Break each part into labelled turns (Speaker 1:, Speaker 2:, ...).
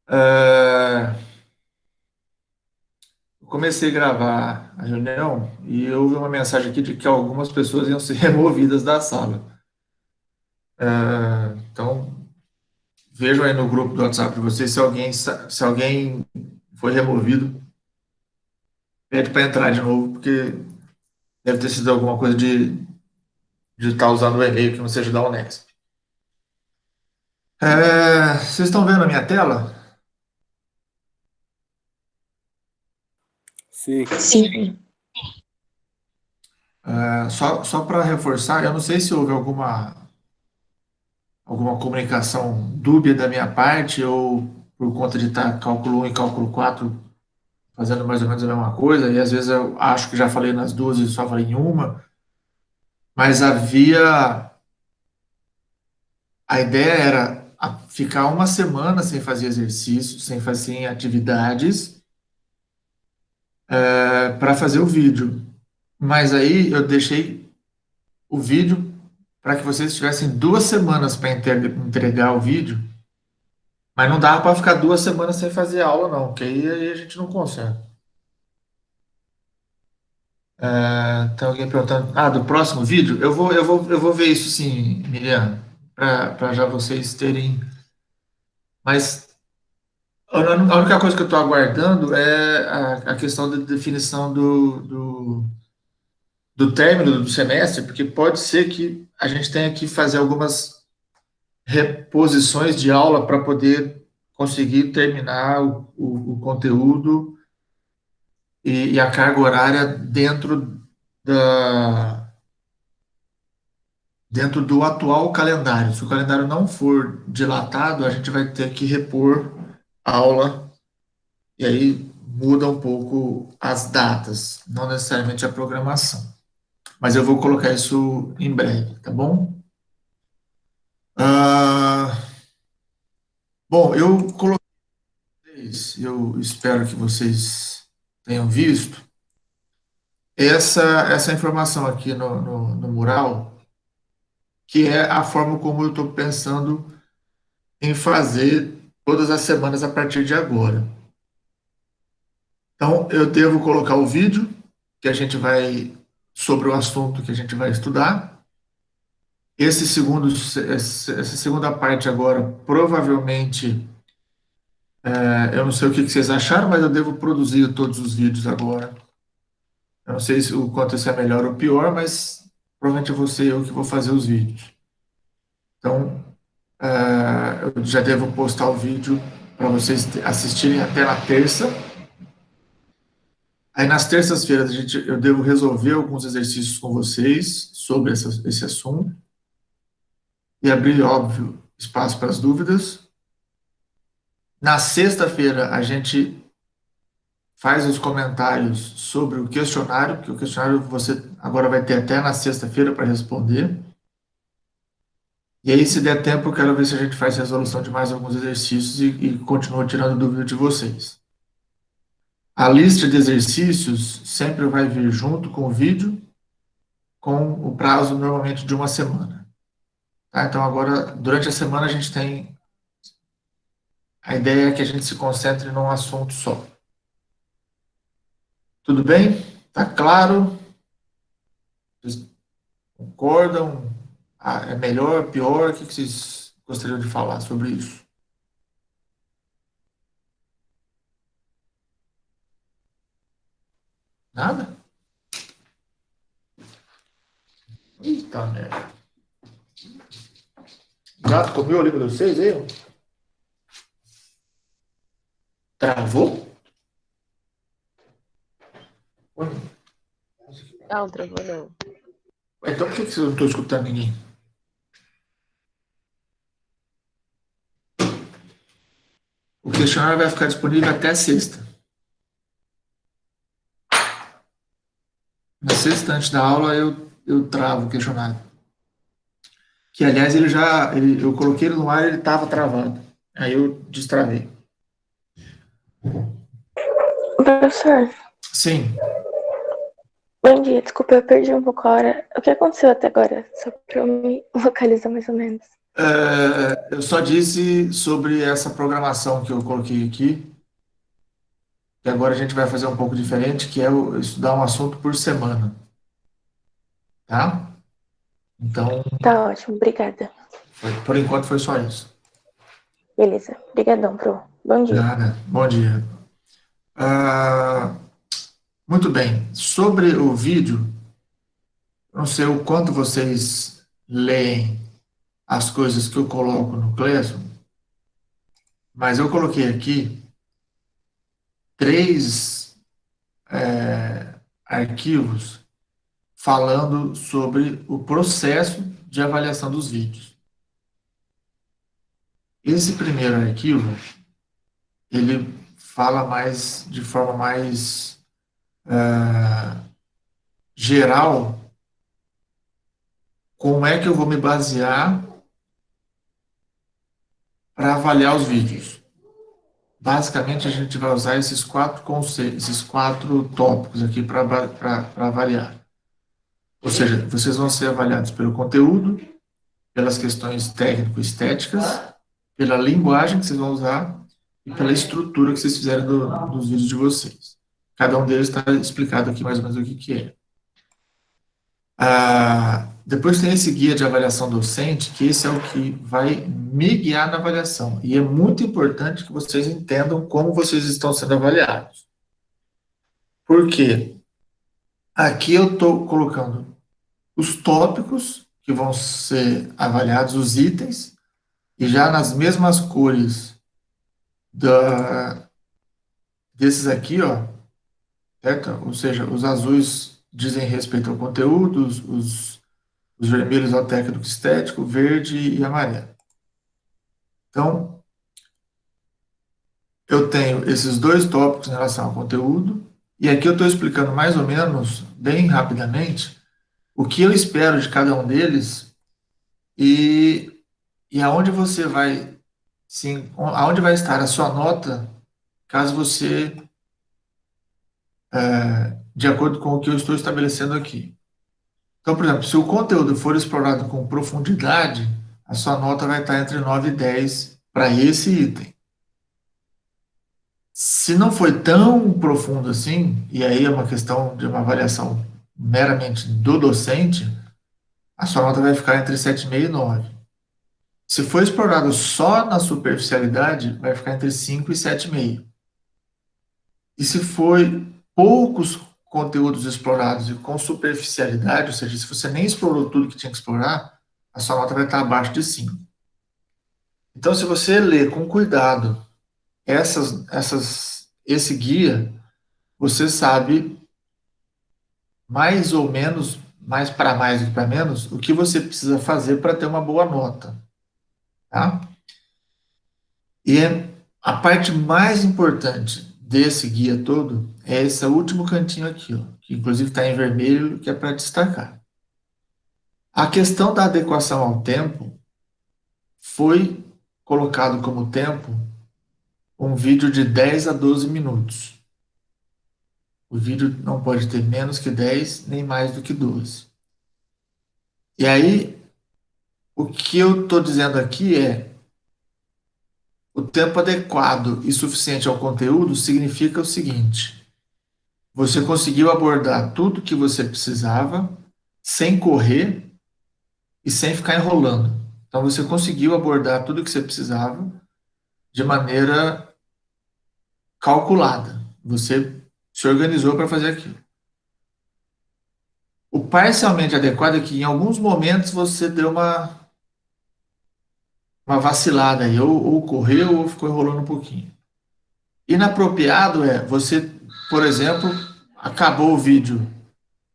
Speaker 1: É, eu comecei a gravar a reunião e houve uma mensagem aqui de que algumas pessoas iam ser removidas da sala. Então, vejam aí no grupo do WhatsApp de vocês se alguém foi removido, pede para entrar de novo, porque deve ter sido alguma coisa de estar usando o e-mail que não seja da Unesp. Vocês estão vendo a minha tela?
Speaker 2: Sim.
Speaker 3: Sim.
Speaker 1: Só para reforçar, eu não sei se houve alguma comunicação dúbia da minha parte ou por conta de estar cálculo 1 e cálculo 4 fazendo mais ou menos a mesma coisa, e às vezes eu acho que já falei nas duas e só falei em uma, mas a ideia era ficar uma semana sem fazer exercício, sem fazer atividades, para fazer o vídeo. Mas aí eu deixei o vídeo para que vocês tivessem 2 semanas para entregar o vídeo, mas não dava para ficar 2 semanas sem fazer aula, não, porque aí a gente não consegue. Tem alguém perguntando, do próximo vídeo? Eu vou ver isso sim, Miriam, para já vocês terem. Mas a única coisa que eu estou aguardando é a questão da definição do término do semestre, porque pode ser que a gente tenha que fazer algumas reposições de aula para poder conseguir terminar o conteúdo e a carga horária da, dentro do atual calendário. Se o calendário não for dilatado, a gente vai ter que repor a aula e aí muda um pouco as datas, não necessariamente a programação. Mas eu vou colocar isso em breve, tá bom? Ah, bom, eu coloquei, eu espero que vocês tenham visto essa informação aqui no mural, que é a forma como eu estou pensando em fazer todas as semanas a partir de agora. Então, eu devo colocar o vídeo que a gente vai sobre o assunto que a gente vai estudar. Essa segunda parte agora, provavelmente, eu não sei o que vocês acharam, mas eu devo produzir todos os vídeos agora. Eu não sei o quanto isso é melhor ou pior, mas provavelmente eu vou ser eu que vou fazer os vídeos. Então, eu já devo postar o vídeo para vocês assistirem até na terça. Aí nas terças-feiras eu devo resolver alguns exercícios com vocês sobre esse assunto e abrir, óbvio, espaço para as dúvidas. Na sexta-feira a gente faz os comentários sobre o questionário, que o questionário você agora vai ter até na sexta-feira para responder. E aí, se der tempo, eu quero ver se a gente faz resolução de mais alguns exercícios e continua tirando dúvida de vocês. A lista de exercícios sempre vai vir junto com o vídeo, com o prazo normalmente de uma semana. Tá? Então, agora, durante a semana, a gente tem. A ideia é que a gente se concentre num assunto só. Tudo bem? Tá claro? Vocês concordam? É melhor, pior? O que vocês gostariam de falar sobre isso? Nada? Eita, merda. O gato comeu o livro de vocês aí? Ó? Travou? Ué,
Speaker 3: Não, travou não.
Speaker 1: então por que vocês não estão escutando ninguém? O questionário vai ficar disponível até sexta. Na sexta, antes da aula, eu travo o questionário. Que, aliás, eu coloquei ele no ar e ele estava travado. Aí eu destravei.
Speaker 4: Professor,
Speaker 1: Sim.
Speaker 4: bom dia. Desculpa, eu perdi um pouco a hora. O que aconteceu até agora? Só para eu me localizar mais ou menos.
Speaker 1: Eu só disse sobre essa programação que eu coloquei aqui, que agora a gente vai fazer um pouco diferente, que é estudar um assunto por semana, tá? Então,
Speaker 4: Tá ótimo, obrigada.
Speaker 1: por enquanto foi só isso.
Speaker 4: Beleza, obrigadão, Pro. Bom dia.
Speaker 1: Nada. Bom dia. Ah, muito bem. Sobre o vídeo, eu não sei o quanto vocês leem as coisas que eu coloco no Classroom, mas eu coloquei aqui três arquivos falando sobre o processo de avaliação dos vídeos. Esse primeiro arquivo, ele fala mais de forma mais geral como é que eu vou me basear para avaliar os vídeos. Basicamente, a gente vai usar esses quatro conceitos, esses quatro tópicos aqui para avaliar. Ou seja, vocês vão ser avaliados pelo conteúdo, pelas questões técnico-estéticas, pela linguagem que vocês vão usar e pela estrutura que vocês fizeram dos vídeos de vocês. Cada um deles está explicado aqui mais ou menos o que é. Depois tem esse guia de avaliação docente, que esse é o que vai me guiar na avaliação. E é muito importante que vocês entendam como vocês estão sendo avaliados. Por quê? Aqui eu estou colocando os tópicos que vão ser avaliados, os itens, e já nas mesmas cores desses aqui, ó, certo? Ou seja, os azuis dizem respeito ao conteúdo, os vermelhos ao técnico estético, verde e amarelo. Então, eu tenho esses dois tópicos em relação ao conteúdo, e aqui eu estou explicando mais ou menos, bem rapidamente, o que eu espero de cada um deles e aonde você vai, sim, aonde vai estar a sua nota, caso você, de acordo com o que eu estou estabelecendo aqui. Então, por exemplo, se o conteúdo for explorado com profundidade, a sua nota vai estar entre 9 e 10 para esse item. Se não foi tão profundo assim, e aí é uma questão de uma avaliação meramente do docente, a sua nota vai ficar entre 7,5 e 9. Se for explorado só na superficialidade, vai ficar entre 5 e 7,5. E se for poucos conteúdos explorados e com superficialidade, ou seja, se você nem explorou tudo que tinha que explorar, a sua nota vai estar abaixo de 5. Então, se você ler com cuidado esse guia, você sabe mais ou menos, mais para mais do que para menos, o que você precisa fazer para ter uma boa nota, tá? E a parte mais importante desse guia todo é esse último cantinho aqui, ó, que inclusive está em vermelho, que é para destacar. A questão da adequação ao tempo foi colocado como tempo um vídeo de 10 a 12 minutos. O vídeo não pode ter menos que 10, nem mais do que 12. E aí, o que eu estou dizendo aqui é o tempo adequado e suficiente ao conteúdo significa o seguinte: você conseguiu abordar tudo que você precisava, sem correr e sem ficar enrolando. Então, você conseguiu abordar tudo que você precisava de maneira calculada. Você se organizou para fazer aquilo. O parcialmente adequado é que em alguns momentos você deu uma vacilada aí, ou correu ou ficou enrolando um pouquinho. Inapropriado é você, por exemplo, acabou o vídeo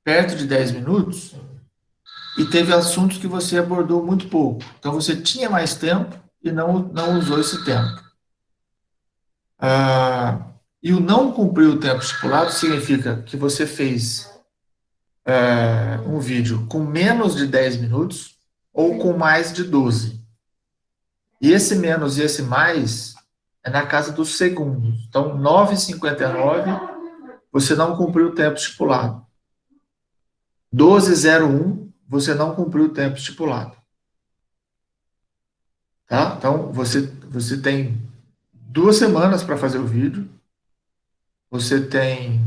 Speaker 1: perto de 10 minutos e teve assuntos que você abordou muito pouco. Então você tinha mais tempo e não usou esse tempo. E o não cumprir o tempo estipulado significa que você fez um vídeo com menos de 10 minutos ou com mais de 12. E esse menos e esse mais é na casa dos segundos. Então, 9h59, você não cumpriu o tempo estipulado. 12h01, você não cumpriu o tempo estipulado. tá? Então, você tem 2 semanas para fazer o vídeo, você tem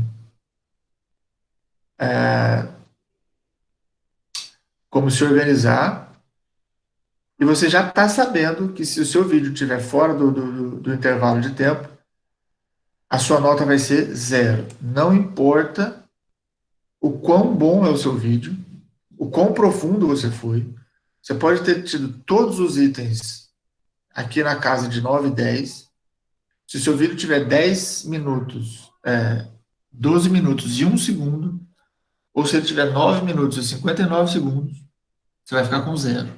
Speaker 1: como se organizar, e você já está sabendo que se o seu vídeo estiver fora do intervalo de tempo, a sua nota vai ser 0. Não importa o quão bom é o seu vídeo, o quão profundo você foi. Você pode ter tido todos os itens aqui na casa de 9 e 10. Se o seu vídeo tiver 10 minutos, 12 minutos e 1 segundo, ou se ele tiver 9 minutos e 59 segundos, você vai ficar com 0.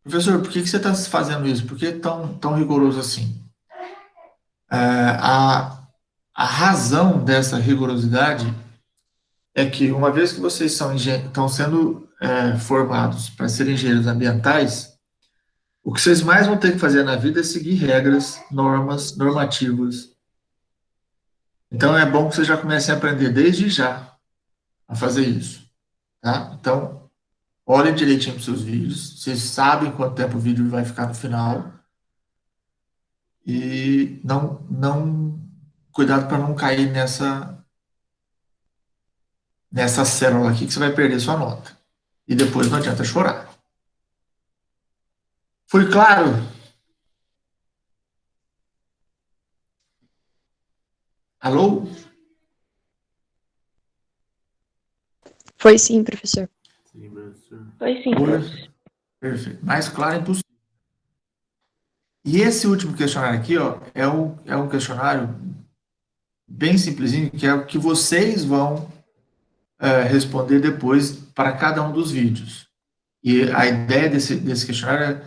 Speaker 1: Professor, por que você está fazendo isso? Por que é tão rigoroso assim? A razão dessa rigorosidade é que, uma vez que vocês estão sendo formados para serem engenheiros ambientais, o que vocês mais vão ter que fazer na vida é seguir regras, normas, normativas. Então, é bom que vocês já comecem a aprender desde já a fazer isso, tá? Então, olhem direitinho para os seus vídeos, vocês sabem quanto tempo o vídeo vai ficar no final, e cuidado para não cair nessa célula aqui que você vai perder sua nota. E depois não adianta chorar. Foi claro? Alô?
Speaker 2: Foi sim, professor.
Speaker 5: Sim, professor.
Speaker 3: Foi sim, professor.
Speaker 1: Perfeito. Mais claro impossível. E esse último questionário aqui, ó, é um questionário bem simplesinho, que é o que vocês vão responder depois para cada um dos vídeos. E a ideia desse questionário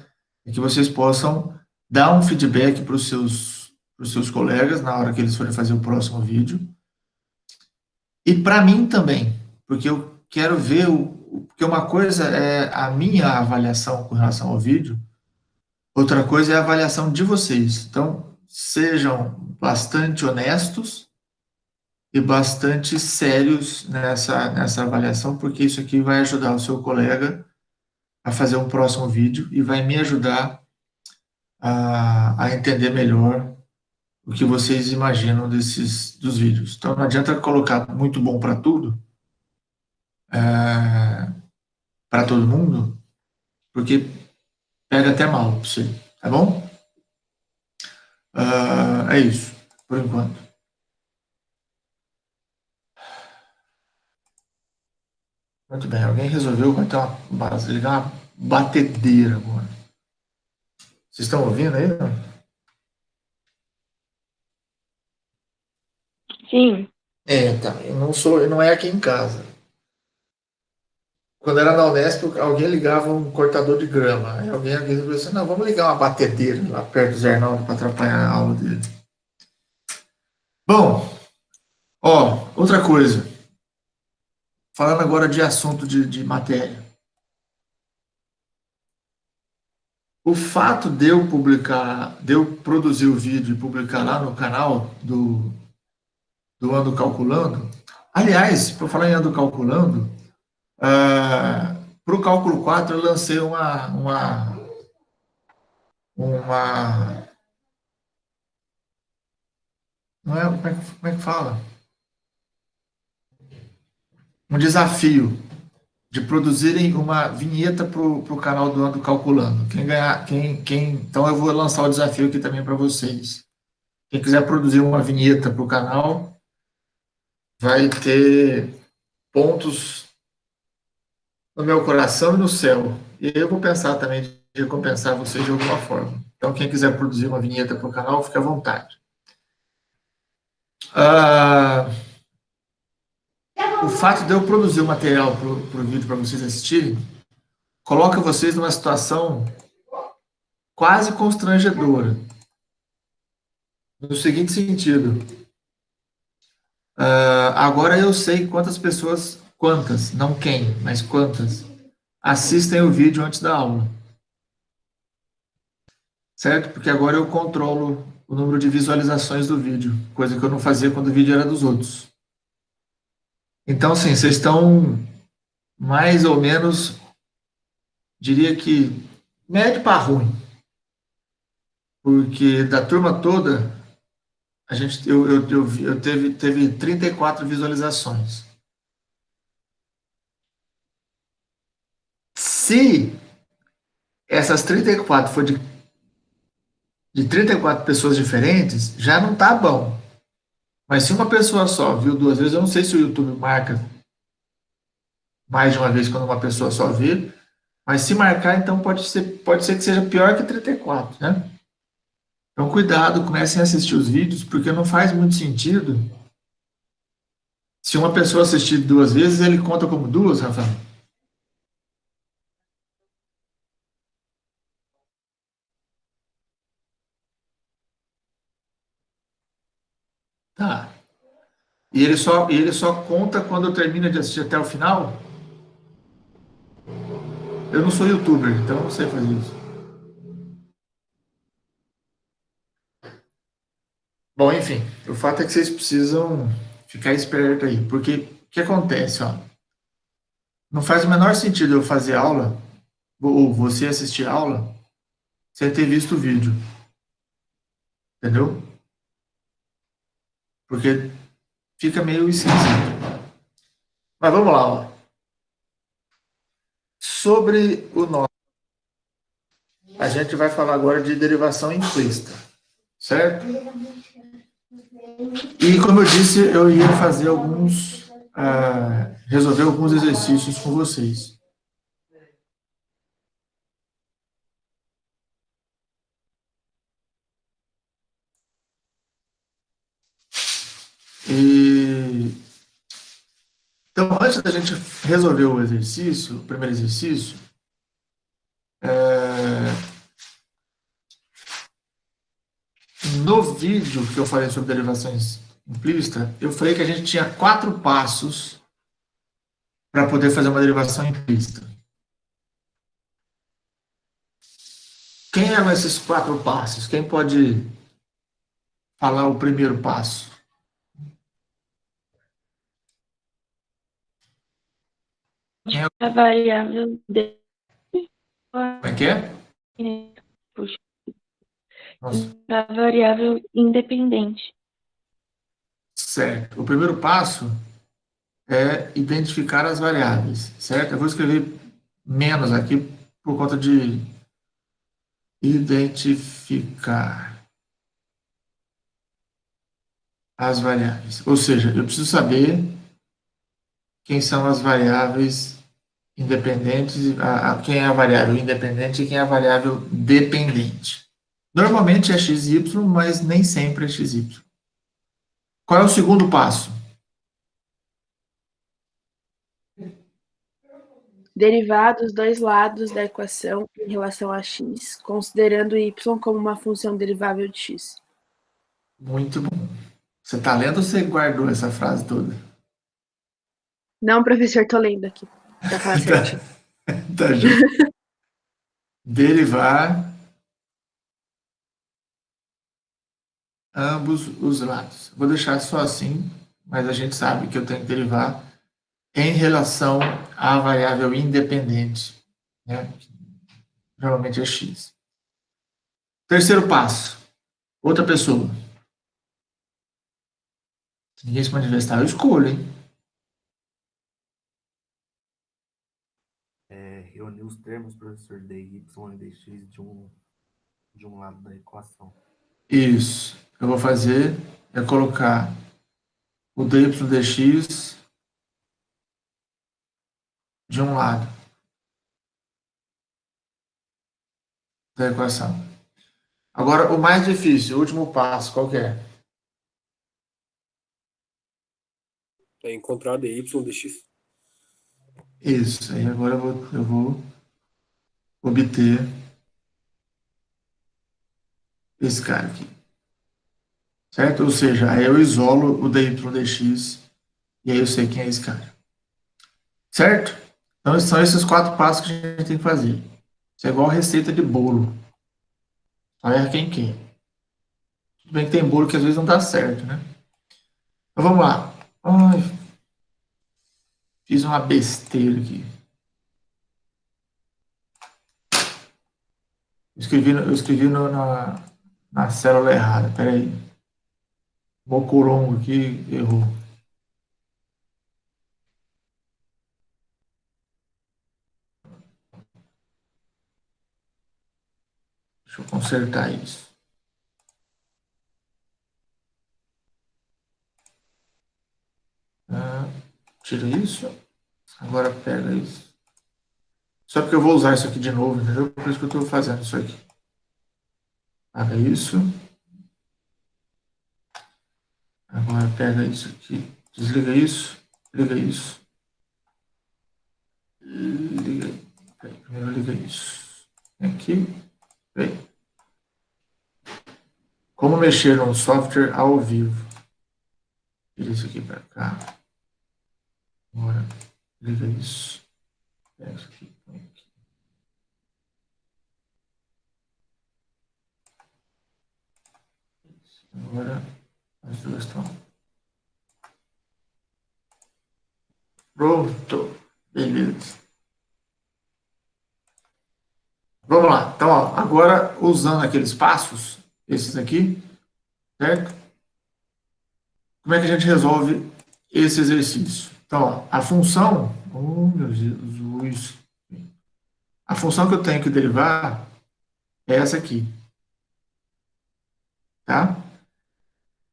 Speaker 1: é que vocês possam dar um feedback para os seus colegas na hora que eles forem fazer o próximo vídeo. E para mim também, porque eu quero ver porque uma coisa é a minha avaliação com relação ao vídeo, outra coisa é a avaliação de vocês. Então, sejam bastante honestos e bastante sérios nessa avaliação, porque isso aqui vai ajudar o seu colega a fazer um próximo vídeo e vai me ajudar a entender melhor o que vocês imaginam dos vídeos. Então, não adianta colocar muito bom para tudo, para todo mundo, porque pega até mal para você, tá bom? É isso, por enquanto. Muito bem, alguém resolveu, vai ter ligar uma batedeira agora. Vocês estão ouvindo aí? Não?
Speaker 3: Sim.
Speaker 1: Tá. Não é aqui em casa. Quando era na Unesp, alguém ligava um cortador de grama. Aí alguém falou assim, não, vamos ligar uma batedeira lá perto do Zé Arnaldo para atrapalhar a aula dele. Bom, outra coisa. Falando agora de assunto de matéria. O fato de eu produzir o vídeo e publicar lá no canal do Ando Calculando, aliás, para falar em Ando Calculando, para o cálculo 4 eu lancei não é, como é que fala? Um desafio de produzirem uma vinheta para o canal do Ando Calculando. Então eu vou lançar o desafio aqui também para vocês. Quem quiser produzir uma vinheta para o canal, vai ter pontos no meu coração e no céu. E eu vou pensar também de recompensar vocês de alguma forma. Então, quem quiser produzir uma vinheta para o canal, fique à vontade. O fato de eu produzir o material para o vídeo para vocês assistirem, coloca vocês numa situação quase constrangedora. No seguinte sentido, agora eu sei quantas, não quem, mas quantas, assistem o vídeo antes da aula. Certo? Porque agora eu controlo o número de visualizações do vídeo, coisa que eu não fazia quando o vídeo era dos outros. Então, assim, vocês estão mais ou menos, diria que médio para ruim, porque da turma toda, teve 34 visualizações. Se essas 34 for de 34 pessoas diferentes, já não tá bom. Mas se uma pessoa só viu duas vezes, eu não sei se o YouTube marca mais de uma vez quando uma pessoa só vê, mas se marcar, então pode ser que seja pior que 34, né? Então, cuidado, comecem a assistir os vídeos, porque não faz muito sentido. Se uma pessoa assistir duas vezes, ele conta como duas, Rafael? Tá. E ele só conta quando termina de assistir até o final? Eu não sou youtuber, então eu não sei fazer isso. Bom, enfim, o fato é que vocês precisam ficar esperto aí, porque o que acontece, ó? Não faz o menor sentido eu fazer aula, ou você assistir aula, sem ter visto o vídeo, entendeu? Porque fica meio esquisito. Mas vamos lá, ó. Sobre o nó, a gente vai falar agora de derivação implícita, certo? E como eu disse, eu ia fazer resolver alguns exercícios com vocês. E, então, antes da gente resolver o primeiro exercício, no vídeo que eu falei sobre derivações implícitas, eu falei que a gente tinha 4 passos para poder fazer uma derivação implícita. Quem eram esses 4 passos? Quem pode falar o primeiro passo?
Speaker 4: A variável
Speaker 1: Como é que é?
Speaker 4: puxa,
Speaker 1: Nossa,
Speaker 4: a variável independente.
Speaker 1: certo. O primeiro passo é identificar as variáveis, certo? Eu vou escrever menos aqui por conta de identificar as variáveis. Ou seja, eu preciso saber quem são as variáveis independentes, quem é a variável independente e quem é a variável dependente. Normalmente é x, y, mas nem sempre é x, y. Qual é o segundo passo?
Speaker 3: Derivar dos dois lados da equação em relação a x, considerando y como uma função derivável de x.
Speaker 1: Muito bom. Você está lendo ou você guardou essa frase toda?
Speaker 3: Não, professor, tô lendo aqui. Pra falar certinho.
Speaker 1: Tá justo. Derivar ambos os lados. Vou deixar só assim, mas a gente sabe que eu tenho que derivar em relação à variável independente, né? Geralmente é x. Terceiro passo. Outra pessoa. Se ninguém se manifestar, eu escolho, hein?
Speaker 5: Reunir os termos, professor, dy e dx de um lado da equação.
Speaker 1: Isso. Eu vou fazer é colocar o dy dx de um lado da equação. Agora, o mais difícil, o último passo, qual que é?
Speaker 6: É encontrar dy dx.
Speaker 1: Isso. Aí agora eu vou obter esse cara aqui. Certo? Ou seja, aí eu isolo o dy dx e aí eu sei quem é esse cara. Certo? Então, são esses 4 passos que a gente tem que fazer. Isso é igual receita de bolo. Só erra quem quer. Tudo bem que tem bolo que às vezes não dá certo, né? Então, vamos lá. Ai, fiz uma besteira aqui. Eu escrevi na célula errada. Peraí. Mocorongo aqui errou. Deixa eu consertar isso. Tira isso. Agora pega isso. Só porque eu vou usar isso aqui de novo, entendeu? Por isso que eu estou fazendo isso aqui. Paga isso. Agora pega isso aqui. Desliga isso. Liga isso. Liga. Primeiro liga isso. Aqui. Vem. Como mexer num software ao vivo. Tira isso aqui para cá. Agora liga isso. Pega isso aqui. Põe aqui. Agora as duas estão. Pronto. Beleza. Vamos lá. Então, ó, agora usando aqueles passos, esses aqui, certo? Como é que a gente resolve esse exercício? Então, ó, a função, oh meu Jesus, a função que eu tenho que derivar é essa aqui, tá?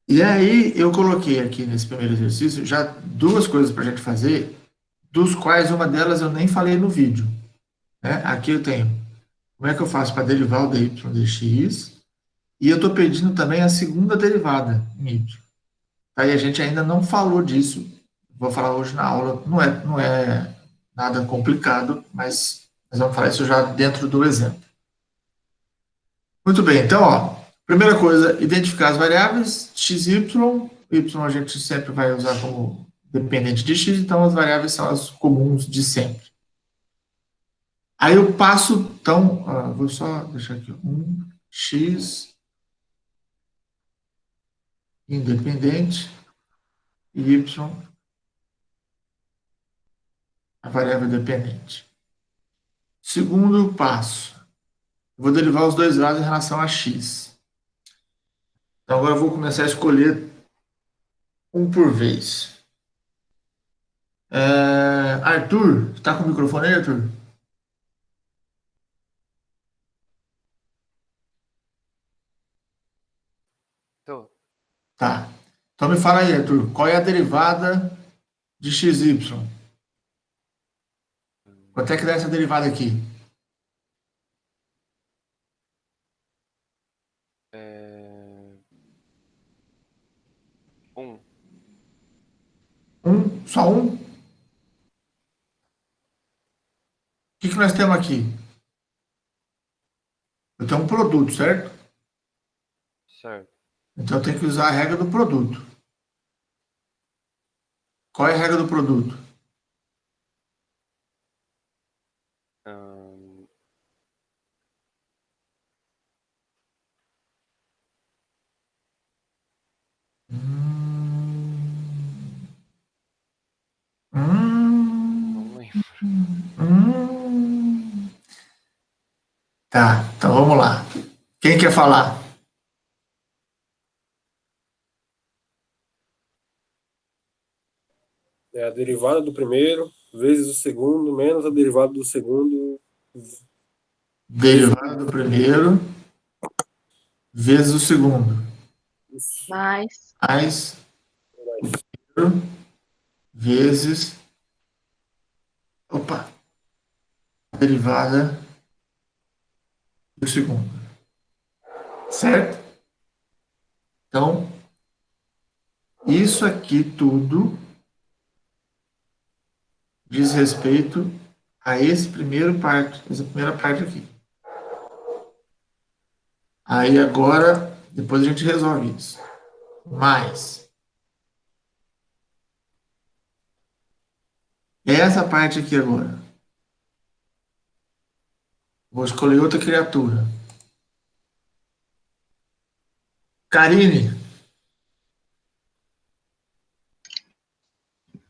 Speaker 1: E aí eu coloquei aqui nesse primeiro exercício já duas coisas para a gente fazer, dos quais uma delas eu nem falei no vídeo, né? Aqui eu tenho como é que eu faço para derivar o dy dx, e eu estou pedindo também a segunda derivada em y. Aí a gente ainda não falou disso, vou falar hoje na aula, não é nada complicado, mas nós vamos falar isso já dentro do exemplo. Muito bem, então, ó, primeira coisa, identificar as variáveis x, y. Y a gente sempre vai usar como dependente de x, então as variáveis são as comuns de sempre. Aí eu passo, então, vou só deixar aqui, x independente e y a variável dependente. Segundo passo, eu vou derivar os dois lados em relação a x. Então agora eu vou começar a escolher um por vez. Arthur, está com o microfone aí, Arthur?
Speaker 7: Tô.
Speaker 1: Tá. Então me fala aí, Arthur, qual é a derivada de xy? Quanto é que dá essa derivada aqui?
Speaker 7: Um.
Speaker 1: Só um? O que nós temos aqui? Eu tenho um produto, certo?
Speaker 7: Certo.
Speaker 1: Então eu tenho que usar a regra do produto. Qual é a regra do produto?
Speaker 7: Ahn, não lembro.
Speaker 1: Tá, então vamos lá. Quem quer falar?
Speaker 6: É a derivada do primeiro vezes o segundo menos a derivada do segundo.
Speaker 1: Derivada do primeiro vezes o segundo.
Speaker 3: Mais.
Speaker 1: Mais primeiro vezes. Opa! Derivada do segundo. Certo? Então, isso aqui tudo diz respeito a essa primeira parte aqui. Aí agora, depois a gente resolve isso. Mais essa parte aqui agora. Vou escolher outra criatura. Karine,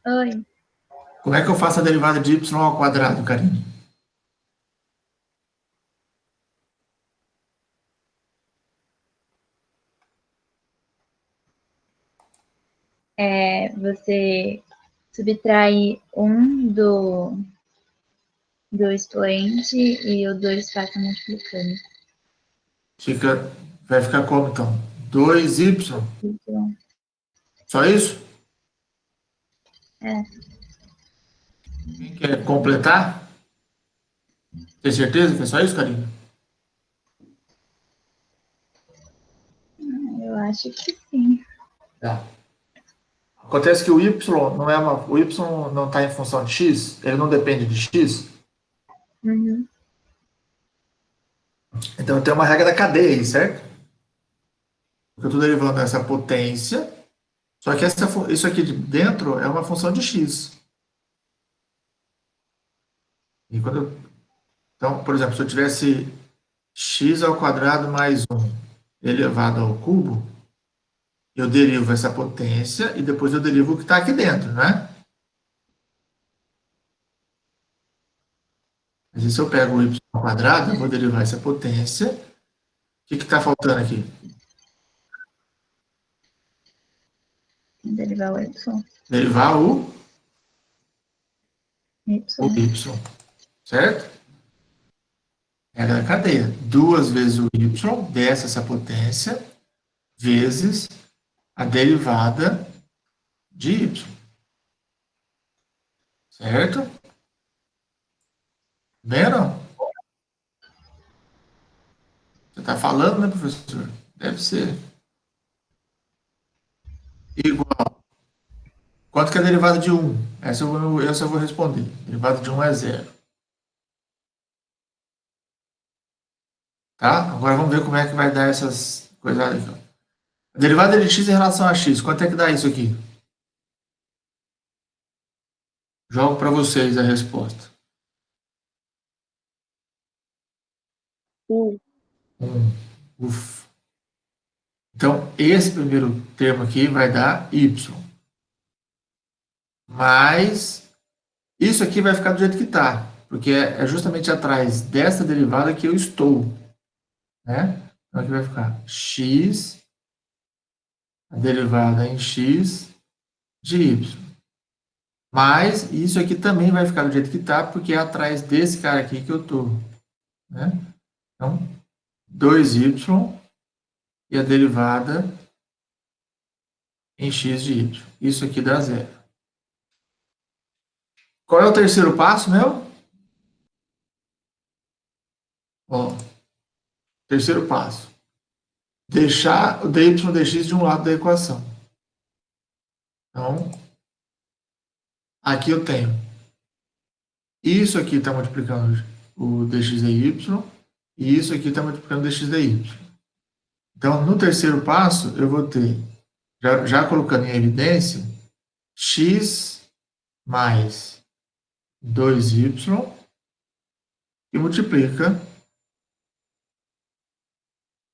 Speaker 2: Oi.
Speaker 1: como é que eu faço a derivada de y ao quadrado, Karine?
Speaker 8: você subtrai um do expoente e o 2 passa multiplicando.
Speaker 1: Vai ficar como, então? 2y.
Speaker 8: Y.
Speaker 1: Só isso?
Speaker 8: É.
Speaker 1: Quem quer completar? Tem certeza que é só isso, Karina?
Speaker 8: Eu acho que sim.
Speaker 1: Tá. Acontece que o y não é uma, o y não está em função de x, ele não depende de x.
Speaker 8: Uhum.
Speaker 1: Então tem uma regra da cadeia aí, certo? Porque eu estou derivando essa potência, só que isso aqui de dentro é uma função de x. E então, por exemplo, se eu tivesse x ao quadrado mais 1 elevado ao cubo, eu derivo essa potência e depois eu derivo o que está aqui dentro, né? Mas e se eu pego o y ao quadrado, eu vou derivar essa potência. O que está faltando aqui?
Speaker 8: Derivar o Y.
Speaker 1: Derivar o
Speaker 8: Y.
Speaker 1: y, certo? Regra da cadeia. 2 vezes o y, desce essa potência, vezes a derivada de y. Certo? Bem ou não? Você está falando, né, professor? Deve ser. Igual. Quanto que é a derivada de 1? Essa eu vou responder. A derivada de 1 é 0. Tá? Agora vamos ver como é que vai dar essas coisas aqui. A derivada de x em relação a x. Quanto é que dá isso aqui? Jogo para vocês a resposta.
Speaker 3: 1.
Speaker 1: 1. Ufa. Então, esse primeiro termo aqui vai dar y. Mas isso aqui vai ficar do jeito que está, porque é justamente atrás dessa derivada que eu estou. Né? Então, aqui vai ficar x, a derivada em x de y. Mas isso aqui também vai ficar do jeito que está, porque é atrás desse cara aqui que eu estou. Né? Então, 2y e a derivada em x de y. Isso aqui dá zero. Qual é o terceiro passo, meu? Ó, terceiro passo. Deixar o dy dx de um lado da equação. Então, aqui eu tenho. Isso aqui está multiplicando o dx dy, e isso aqui está multiplicando o dx dy. Então, no terceiro passo, eu vou ter, já colocando em evidência, x mais 2y, e multiplica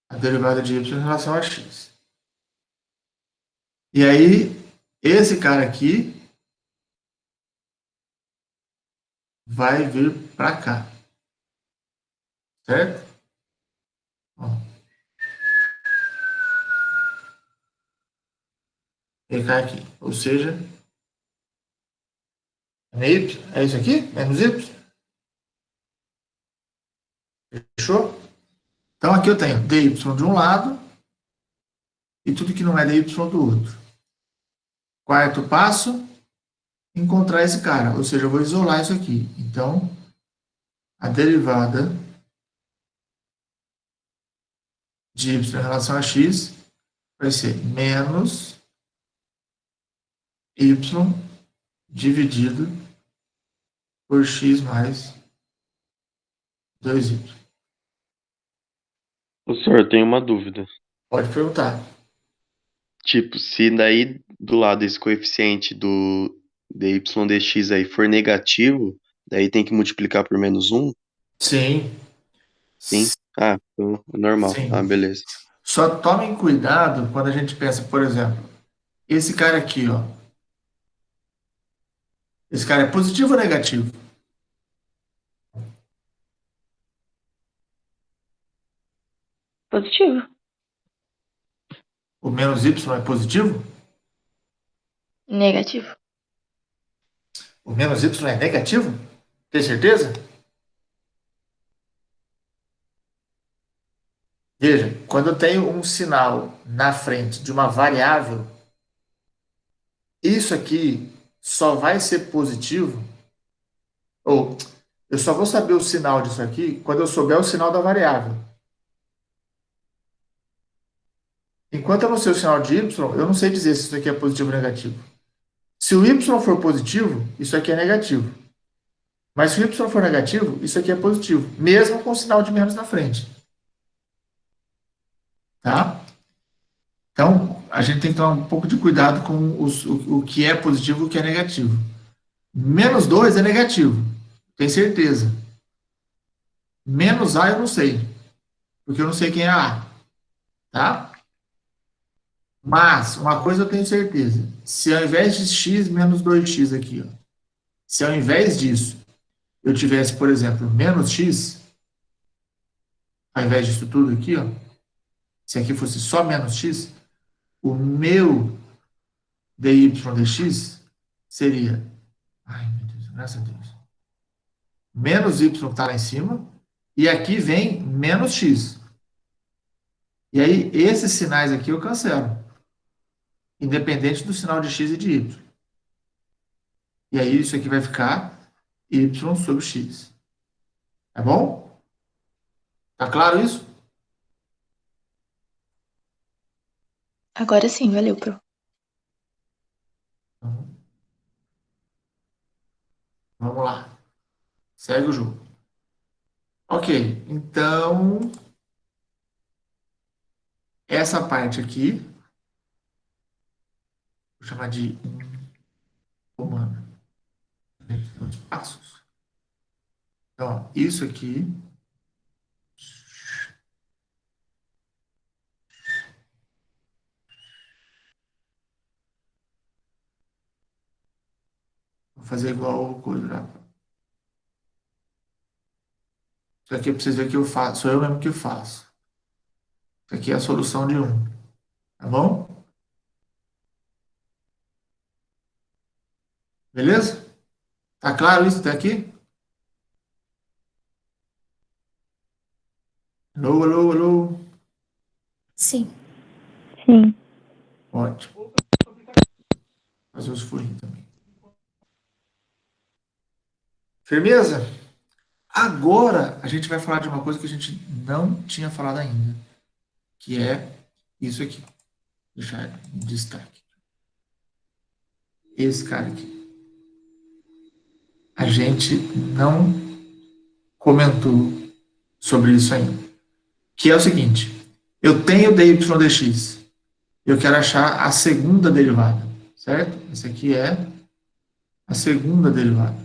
Speaker 1: a derivada de y em relação a x. E aí, esse cara aqui vai vir para cá. Certo? Ó. Ele cai aqui. Ou seja, y, é isso aqui? Menos y? Fechou? Então, aqui eu tenho dy de um lado e tudo que não é dy do outro. Quarto passo, encontrar esse cara. Ou seja, eu vou isolar isso aqui. Então, a derivada de y em relação a x vai ser menos y dividido por x mais 2y.
Speaker 9: Professor, eu tenho uma dúvida.
Speaker 1: Pode perguntar.
Speaker 9: Tipo, se daí do lado esse coeficiente do dy dx aí for negativo, daí tem que multiplicar por menos 1?
Speaker 1: Sim.
Speaker 9: Sim? Ah, então é normal.
Speaker 1: Sim.
Speaker 9: Ah, beleza.
Speaker 1: Só tomem cuidado quando a gente pensa, por exemplo, esse cara aqui, ó. Esse cara é positivo ou negativo?
Speaker 4: Positivo.
Speaker 1: O menos y é positivo?
Speaker 8: Negativo.
Speaker 1: O menos y é negativo? Tem certeza? Veja, quando eu tenho um sinal na frente de uma variável, isso aqui só vai ser positivo, ou eu só vou saber o sinal disso aqui quando eu souber o sinal da variável. Enquanto eu não sei o sinal de y, eu não sei dizer se isso aqui é positivo ou negativo. Se o y for positivo, isso aqui é negativo. Mas se o y for negativo, isso aqui é positivo, mesmo com o sinal de menos na frente. Tá? Então, a gente tem que tomar um pouco de cuidado com o que é positivo e o que é negativo. Menos 2 é negativo, tem certeza. Menos A eu não sei, porque eu não sei quem é A. Tá? Mas, uma coisa eu tenho certeza. Se ao invés de x menos 2x aqui, ó, se ao invés disso eu tivesse, por exemplo, menos x, ao invés disso tudo aqui, ó, se aqui fosse só menos x, o meu dy dx seria, ai meu Deus, graças a Deus, menos y que está lá em cima, e aqui vem menos x. E aí, esses sinais aqui eu cancelo, independente do sinal de x e de y. E aí, isso aqui vai ficar y sobre x. Tá bom? Tá claro isso?
Speaker 8: Agora sim, valeu, Pro.
Speaker 1: Então, vamos lá. Segue o jogo. Ok, então, essa parte aqui, vou chamar de comando. Passos. Então, ó, isso aqui vou fazer igual o coisa lá. Isso aqui é para vocês verem que eu faço, sou eu mesmo que faço. Isso aqui é a solução de 1. Tá bom? Beleza? Tá claro isso até aqui? Alô, alô, alô.
Speaker 2: Sim.
Speaker 8: Sim.
Speaker 1: Ótimo. Fazer os furinhos também. Firmeza? Agora a gente vai falar de uma coisa que a gente não tinha falado ainda, que é isso aqui. Vou deixar em destaque. Esse cara aqui. A gente não comentou sobre isso ainda. Que é o seguinte: eu tenho dy dx. Eu quero achar a segunda derivada, certo? Essa aqui é a segunda derivada.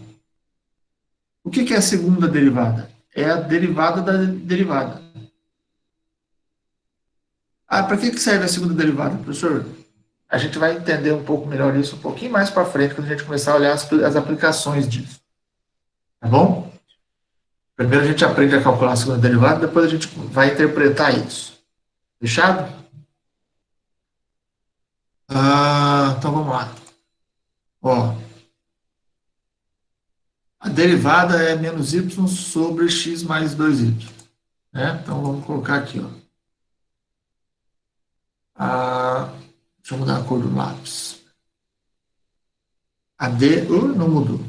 Speaker 1: O que é a segunda derivada? É a derivada da derivada. Ah, para que serve a segunda derivada, professor? A gente vai entender um pouco melhor isso um pouquinho mais para frente, quando a gente começar a olhar as aplicações disso. Tá bom? Primeiro a gente aprende a calcular a segunda derivada, depois a gente vai interpretar isso. Fechado? Então vamos lá. Ó, a derivada é menos y sobre x mais 2y. Né? Então vamos colocar aqui. Ó. Deixa eu mudar a cor do lápis. Não mudou.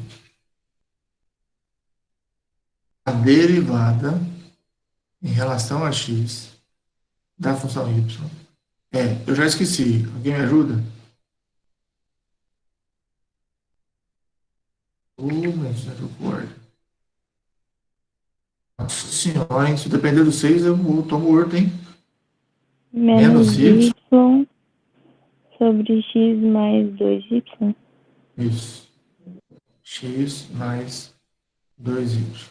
Speaker 1: A derivada em relação a x da função y eu já esqueci. Alguém me ajuda? Misericórdia. Nossa senhora, hein? Se depender do 6, eu tomo horto, hein?
Speaker 8: Menos y sobre x mais 2y.
Speaker 1: Isso. X mais 2y.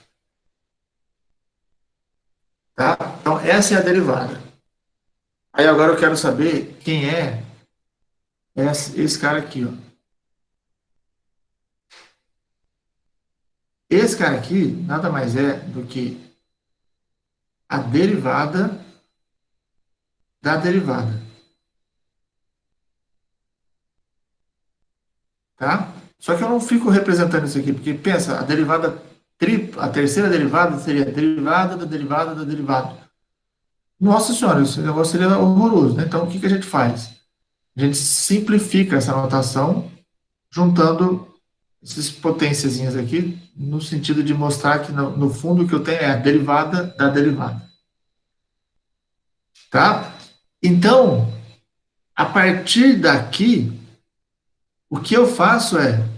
Speaker 1: Tá? Então, essa é a derivada. Aí agora eu quero saber quem é esse cara aqui, ó. Esse cara aqui nada mais é do que a derivada da derivada. tá? Só que eu não fico representando isso aqui, porque pensa, a derivada a terceira derivada seria a derivada da derivada da derivada. Nossa senhora, esse negócio seria horroroso, né? Então, o que que a gente faz? A gente simplifica essa notação juntando esses potenciazinhos aqui, no sentido de mostrar que, no fundo, o que eu tenho é a derivada da derivada. Tá? Então, a partir daqui, o que eu faço é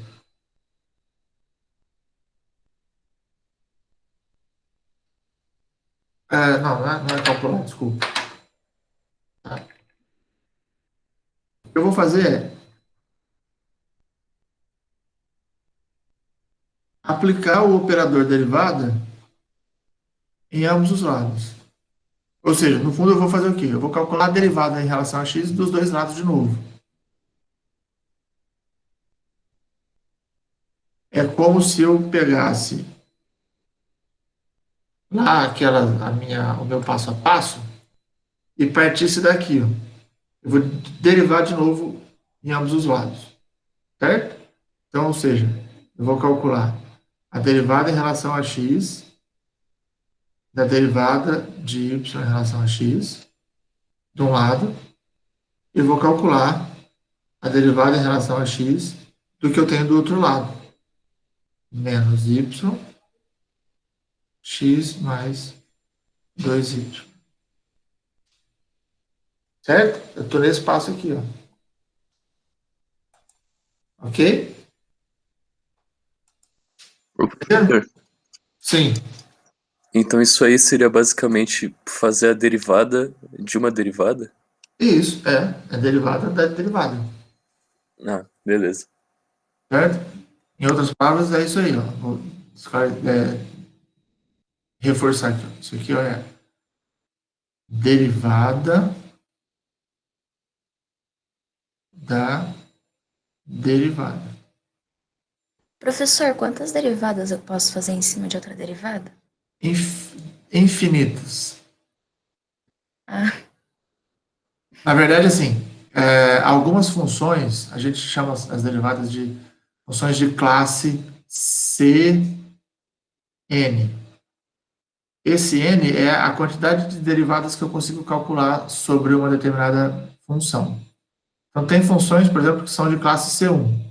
Speaker 1: não é calcular, desculpa. Tá? O que eu vou fazer é aplicar o operador derivada em ambos os lados. Ou seja, no fundo eu vou fazer o quê? Eu vou calcular a derivada em relação a x dos dois lados de novo. É como se eu pegasse lá o meu passo a passo e partisse daqui, ó. Eu vou derivar de novo em ambos os lados, certo? Então, ou seja, eu vou calcular a derivada em relação a x da derivada de y em relação a x de um lado e vou calcular a derivada em relação a x do que eu tenho do outro lado, menos y, x mais 2y. Certo? Eu estou nesse passo aqui, ó. Ok?
Speaker 10: Professor,
Speaker 1: Sim,
Speaker 10: então isso aí seria basicamente fazer a derivada de uma derivada?
Speaker 1: isso, é a derivada da derivada.
Speaker 10: Ah, beleza.
Speaker 1: Certo? Em outras palavras, é isso aí, ó. Vou reforçar aqui, ó. Isso aqui ó, é derivada da derivada.
Speaker 2: Professor, quantas derivadas eu posso fazer em cima de outra derivada?
Speaker 1: Infinitas.
Speaker 2: Ah,
Speaker 1: Na verdade, assim, algumas funções, a gente chama as derivadas de funções de classe Cn. Esse n é a quantidade de derivadas que eu consigo calcular sobre uma determinada função. Então, tem funções, por exemplo, que são de classe C1.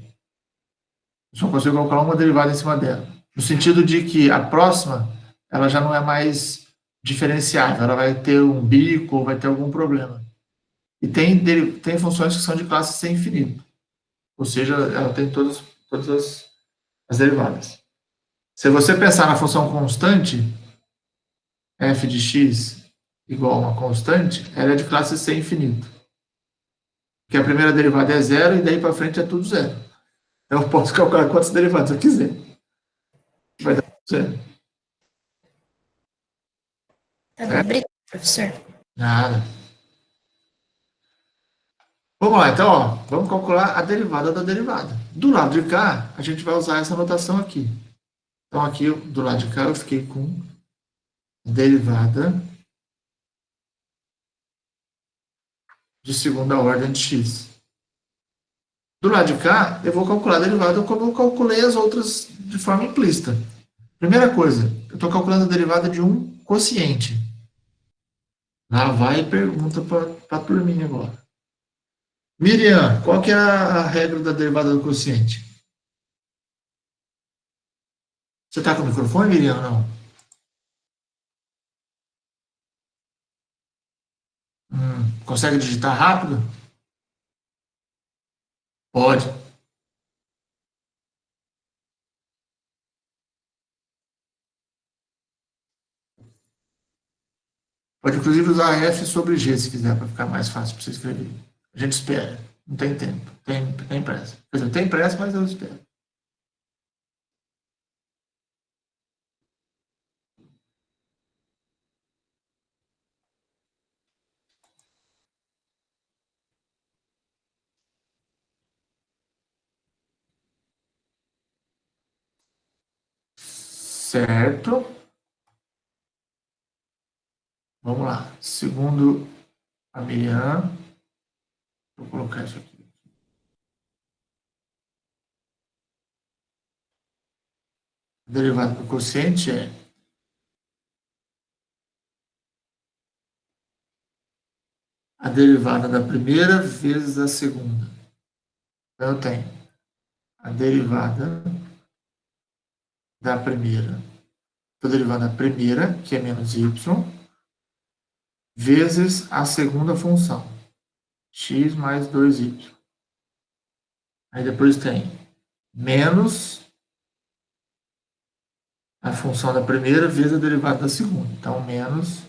Speaker 1: Eu só consigo calcular uma derivada em cima dela. No sentido de que a próxima, ela já não é mais diferenciável, ela vai ter um bico ou vai ter algum problema. E tem funções que são de classe C infinito. Ou seja, ela tem todas as derivadas. Se você pensar na função constante, f de x igual a uma constante, ela é de classe C infinito. Porque a primeira derivada é zero e daí para frente é tudo zero. Então eu posso calcular quantas derivadas eu quiser. Vai dar zero.
Speaker 2: tá bom. Obrigada, professor.
Speaker 1: Nada. Vamos lá, então, ó, vamos calcular a derivada da derivada. Do lado de cá, a gente vai usar essa notação aqui. Então, aqui, do lado de cá, eu fiquei com derivada de segunda ordem de x. Do lado de cá, eu vou calcular a derivada como eu calculei as outras de forma implícita. Primeira coisa, eu estou calculando a derivada de um quociente. Lá vai e pergunta para a turminha agora. Miriam, qual que é a regra da derivada do quociente? Você está com o microfone, Miriam, ou não? Consegue digitar rápido? Pode. Pode, inclusive, usar F sobre G, se quiser, para ficar mais fácil para você escrever. A gente espera. Não tem tempo. Tem pressa. Quer dizer, tem pressa, mas eu espero. Certo. Vamos lá. Segundo a Miriam, vou colocar isso aqui. A derivada do quociente é a derivada da primeira vezes a segunda. Então, eu tenho a derivada da primeira. Estou derivando a primeira, que é menos y, vezes a segunda função, x mais 2y. Aí depois tem menos a função da primeira vezes a derivada da segunda. Então, menos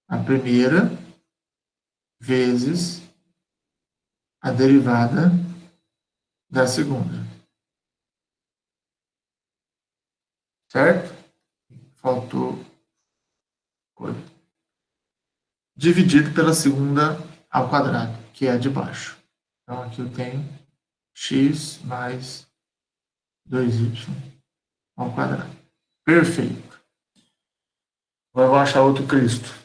Speaker 1: a primeira vezes a derivada da segunda. Certo? Faltou coisa. Dividido pela segunda ao quadrado, que é a de baixo. Então, aqui eu tenho x mais 2y ao quadrado. Perfeito. Agora eu vou achar outro Cristo.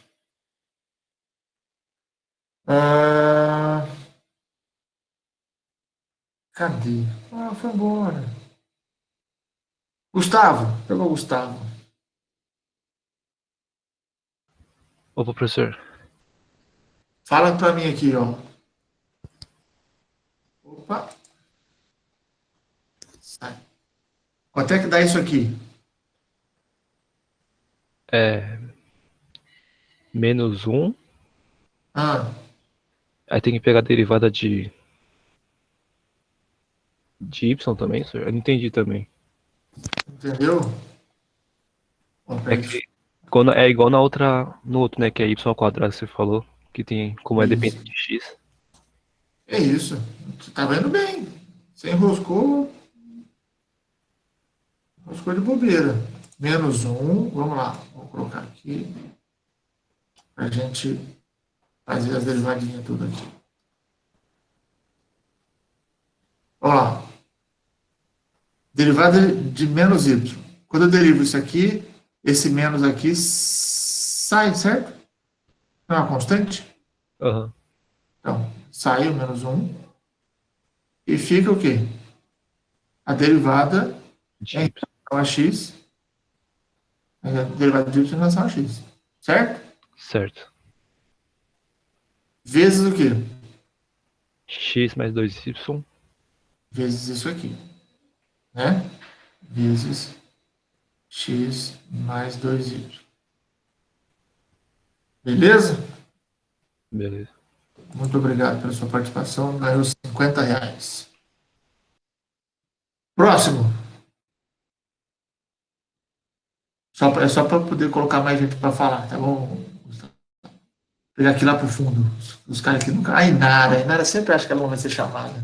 Speaker 1: Cadê? Foi embora. Gustavo. Pegou o Gustavo.
Speaker 11: Opa, professor.
Speaker 1: Fala pra mim aqui, ó. Opa. Sai. Quanto é que dá isso aqui?
Speaker 11: Menos 1.
Speaker 1: Aí
Speaker 11: tem que pegar a derivada de y também, senhor? Eu não entendi também.
Speaker 1: Entendeu?
Speaker 11: Que é igual no outro, né? Que é y ao quadrado que você falou. Que tem como é dependente de x.
Speaker 1: É isso. Você tá vendo bem. Você enroscou de bobeira. Menos 1. Vamos lá. Vou colocar aqui. Pra gente fazer as derivadinhas tudo aqui. Olha lá. Derivada de menos y. Quando eu derivo isso aqui, esse menos aqui sai, certo? Não é uma constante? Então, sai o menos 1. E fica o quê? A derivada em relação a x. A derivada de y em relação a x. Certo?
Speaker 11: Certo.
Speaker 1: Vezes o quê?
Speaker 11: X mais 2y.
Speaker 1: Vezes isso aqui. Né? Vezes x mais 2y. Beleza?
Speaker 11: Beleza.
Speaker 1: Muito obrigado pela sua participação. Ganhou R$50. Próximo. É só para poder colocar mais gente para falar, tá bom? Vou pegar aqui lá pro fundo. Os caras aqui nunca. A Inara sempre acha que ela não vai ser chamada.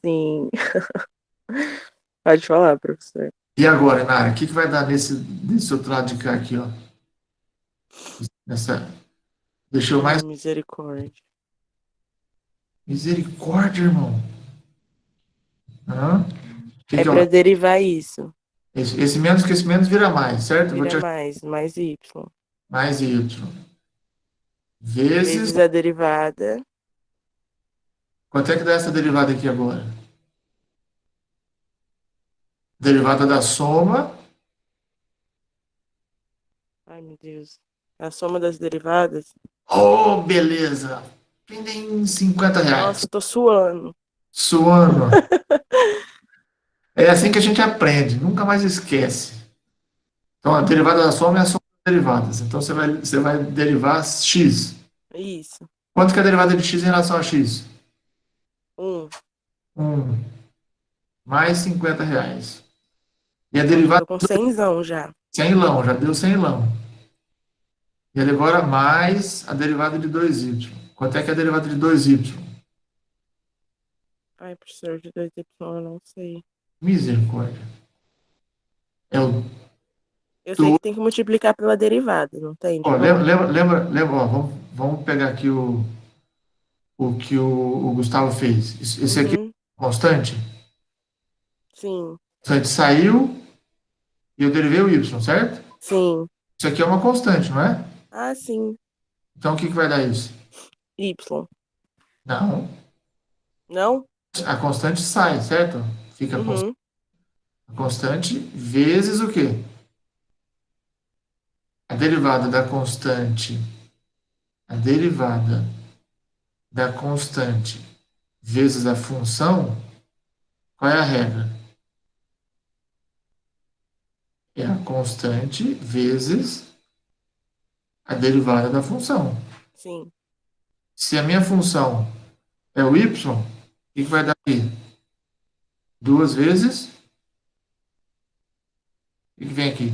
Speaker 3: Sim. Pode falar, professor.
Speaker 1: E agora, Inara, o que vai dar nesse outro lado de cá aqui, ó? Deixa eu mais.
Speaker 3: Misericórdia.
Speaker 1: Misericórdia, irmão.
Speaker 3: É para derivar isso.
Speaker 1: Esse menos que esse menos vira mais, certo?
Speaker 3: Vira mais y.
Speaker 1: Mais y. Vezes
Speaker 3: a derivada.
Speaker 1: Quanto é que dá essa derivada aqui agora? Derivada da soma.
Speaker 3: Ai, meu Deus. A soma das derivadas.
Speaker 1: Oh, beleza. Tem R$50.
Speaker 3: Nossa, eu tô suando.
Speaker 1: Suando. É assim que a gente aprende, nunca mais esquece. Então, a derivada da soma é a soma das derivadas. Então, você vai derivar x.
Speaker 3: Isso.
Speaker 1: Quanto que é a derivada de x em relação a x?
Speaker 3: 1.
Speaker 1: Mais R$50. E a derivada...
Speaker 3: Tô com 100 já.
Speaker 1: 100 lão, já deu 100 lão. E agora mais a derivada de 2y. Quanto é que é a derivada de 2y?
Speaker 3: Ai, professor, de 2y eu não sei.
Speaker 1: Misericórdia.
Speaker 3: Eu sei que tem que multiplicar pela derivada, não tem?
Speaker 1: Lembra, ó, vamos pegar aqui o que o Gustavo fez. Esse aqui é constante?
Speaker 3: Sim.
Speaker 1: Constante saiu e eu derivei o y, certo?
Speaker 3: Sim.
Speaker 1: Isso aqui é uma constante, não é?
Speaker 3: Ah, sim.
Speaker 1: Então, o que vai dar isso?
Speaker 3: Y.
Speaker 1: Não.
Speaker 3: Não?
Speaker 1: A constante sai, certo? Fica constante. A constante vezes o quê? A derivada da constante. A derivada da constante vezes a função, qual é a regra? É a constante vezes a derivada da função.
Speaker 3: Sim.
Speaker 1: Se a minha função é o y, o que vai dar aqui? 2 vezes. O que vem aqui?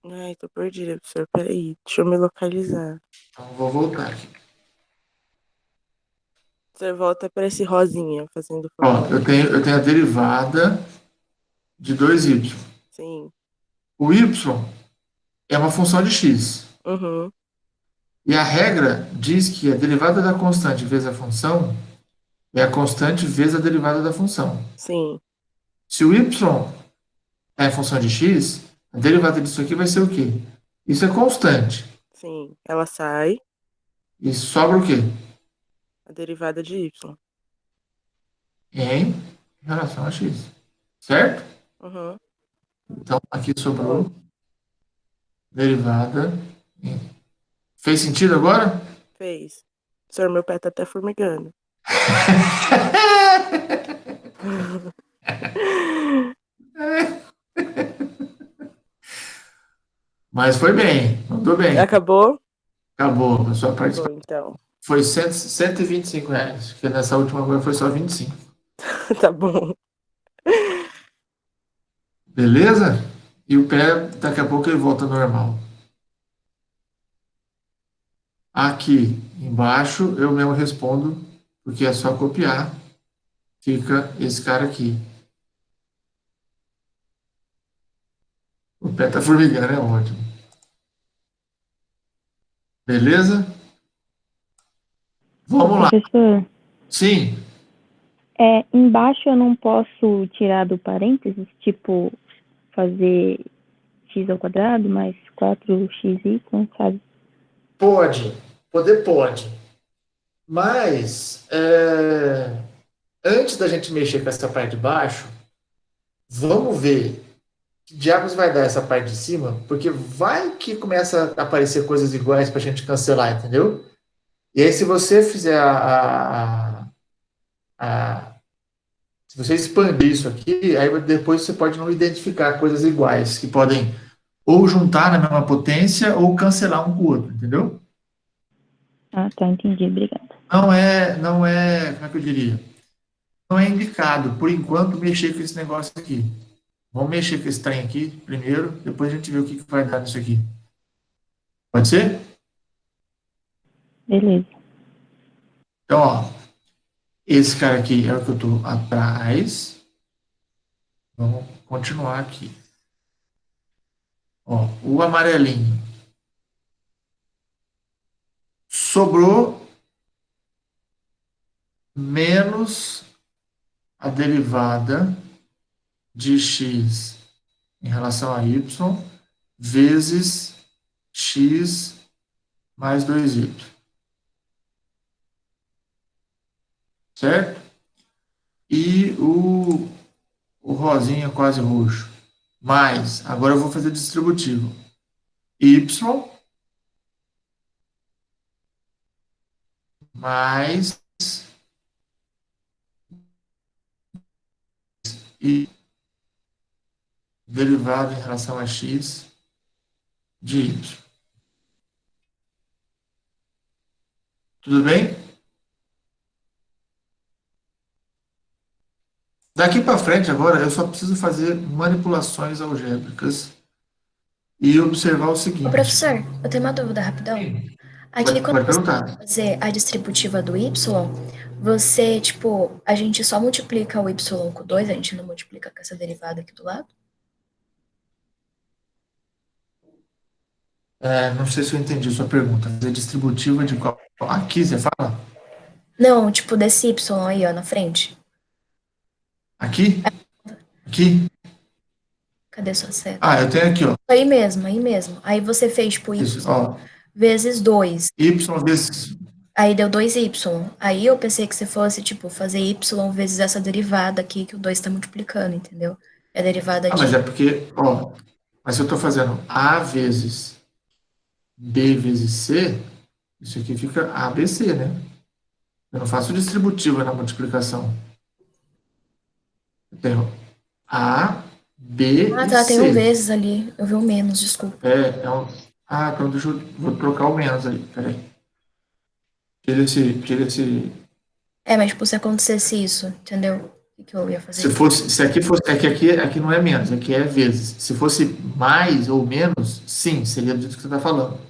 Speaker 3: Ai, tô perdida, professor. Peraí, deixa eu me localizar.
Speaker 1: Então, vou voltar aqui.
Speaker 3: Você volta para esse rosinha, fazendo
Speaker 1: Ó,
Speaker 3: favor.
Speaker 1: eu tenho a derivada de 2y.
Speaker 3: Sim.
Speaker 1: O y é uma função de x.
Speaker 3: Uhum.
Speaker 1: E a regra diz que a derivada da constante vezes a função é a constante vezes a derivada da função.
Speaker 3: Sim.
Speaker 1: Se o y é a função de x, a derivada disso aqui vai ser o quê? Isso é constante.
Speaker 3: Sim. Ela sai.
Speaker 1: E sobra o quê?
Speaker 3: A derivada de y.
Speaker 1: Em relação a x. Certo?
Speaker 3: Uhum.
Speaker 1: Então, aqui sobrou derivada. Fez sentido agora?
Speaker 3: Fez. Professor, meu pé tá até formigando.
Speaker 1: Mas foi bem, mandou bem.
Speaker 3: Acabou?
Speaker 1: Acabou a sua participação.
Speaker 3: Acabou, então.
Speaker 1: Foi R$ 125, porque nessa última agora foi só 25.
Speaker 3: Tá bom.
Speaker 1: Beleza? E o pé, daqui a pouco ele volta ao normal. Aqui embaixo eu mesmo respondo, porque é só copiar. Fica esse cara aqui. O pé tá formigando, é ótimo. Beleza? Vamos lá.
Speaker 4: Professor,
Speaker 1: Sim.
Speaker 4: embaixo eu não posso tirar do parênteses, tipo, fazer x ao quadrado mais 4xy, sabe?
Speaker 1: Poder pode. Mas, antes da gente mexer com essa parte de baixo, vamos ver que diabos vai dar essa parte de cima, porque vai que começa a aparecer coisas iguais para a gente cancelar, entendeu? E aí, se você fizer se você expandir isso aqui, aí depois você pode não identificar coisas iguais, que podem ou juntar na mesma potência ou cancelar um com o outro, entendeu?
Speaker 4: Ah, tá, entendi, obrigada.
Speaker 1: Não é, como é que eu diria? Não é indicado, por enquanto, mexer com esse negócio aqui. Vamos mexer com esse trem aqui primeiro, depois a gente vê o que vai dar nisso aqui. Pode ser?
Speaker 4: Beleza.
Speaker 1: Então, ó, esse cara aqui é o que eu estou atrás. Vamos continuar aqui. Ó, o amarelinho. Sobrou menos a derivada de x em relação a y vezes x mais 2y. Certo? E o rosinha quase roxo. Mais, agora eu vou fazer distributivo. Y mais e derivado em relação a x de y. Tudo bem? Daqui para frente, agora, eu só preciso fazer manipulações algébricas e observar o seguinte.
Speaker 2: Ô, professor, eu tenho uma dúvida rapidão. Aqui, quando
Speaker 1: Pode
Speaker 2: você
Speaker 1: perguntar.
Speaker 2: vai fazer a distributiva do y, você, tipo, a gente só multiplica o y com 2, a gente não multiplica com essa derivada aqui do lado?
Speaker 1: Não sei se eu entendi a sua pergunta. Fazer distributiva de qual? Aqui você fala?
Speaker 2: Não, tipo, desse y aí, ó, na frente.
Speaker 1: Aqui? Aqui?
Speaker 2: Cadê sua seta?
Speaker 1: Ah, eu tenho aqui, ó.
Speaker 2: Aí mesmo, aí mesmo. Aí você fez, tipo, y
Speaker 1: Isso, ó.
Speaker 2: vezes 2.
Speaker 1: Y vezes...
Speaker 2: Aí deu 2y. Aí eu pensei que você fosse, tipo, fazer y vezes essa derivada aqui que o 2 tá multiplicando, entendeu? É a derivada
Speaker 1: Mas
Speaker 2: de...
Speaker 1: é porque, ó, mas se eu estou fazendo A vezes B vezes C, isso aqui fica ABC, né? Eu não faço distributiva na multiplicação. Eu tenho A, B
Speaker 2: Ah,
Speaker 1: e
Speaker 2: tá, tem um
Speaker 1: C.
Speaker 2: vezes ali. Eu vi um menos, desculpa.
Speaker 1: Então deixa eu vou trocar o menos ali, peraí. Tira esse.
Speaker 2: Mas tipo, se acontecesse isso, entendeu? O que eu ia fazer?
Speaker 1: Se aqui fosse, aqui não é menos, aqui é vezes. Se fosse mais ou menos, sim, seria do jeito que você está falando.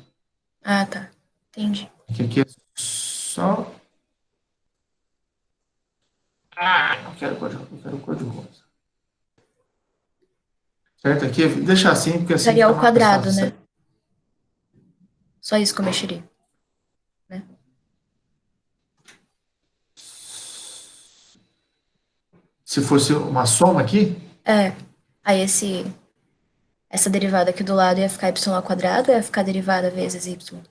Speaker 2: Ah, tá. Entendi.
Speaker 1: Aqui é só. Não quero código, eu quero código rosa. Certo? Aqui, deixa assim, porque assim
Speaker 2: Seria
Speaker 1: fica
Speaker 2: ao
Speaker 1: mais
Speaker 2: quadrado,
Speaker 1: fácil.
Speaker 2: né? Só isso que eu mexeria. Né?
Speaker 1: Se fosse uma soma aqui,
Speaker 2: Aí essa derivada aqui do lado ia ficar y ao quadrado ou ia ficar derivada vezes y?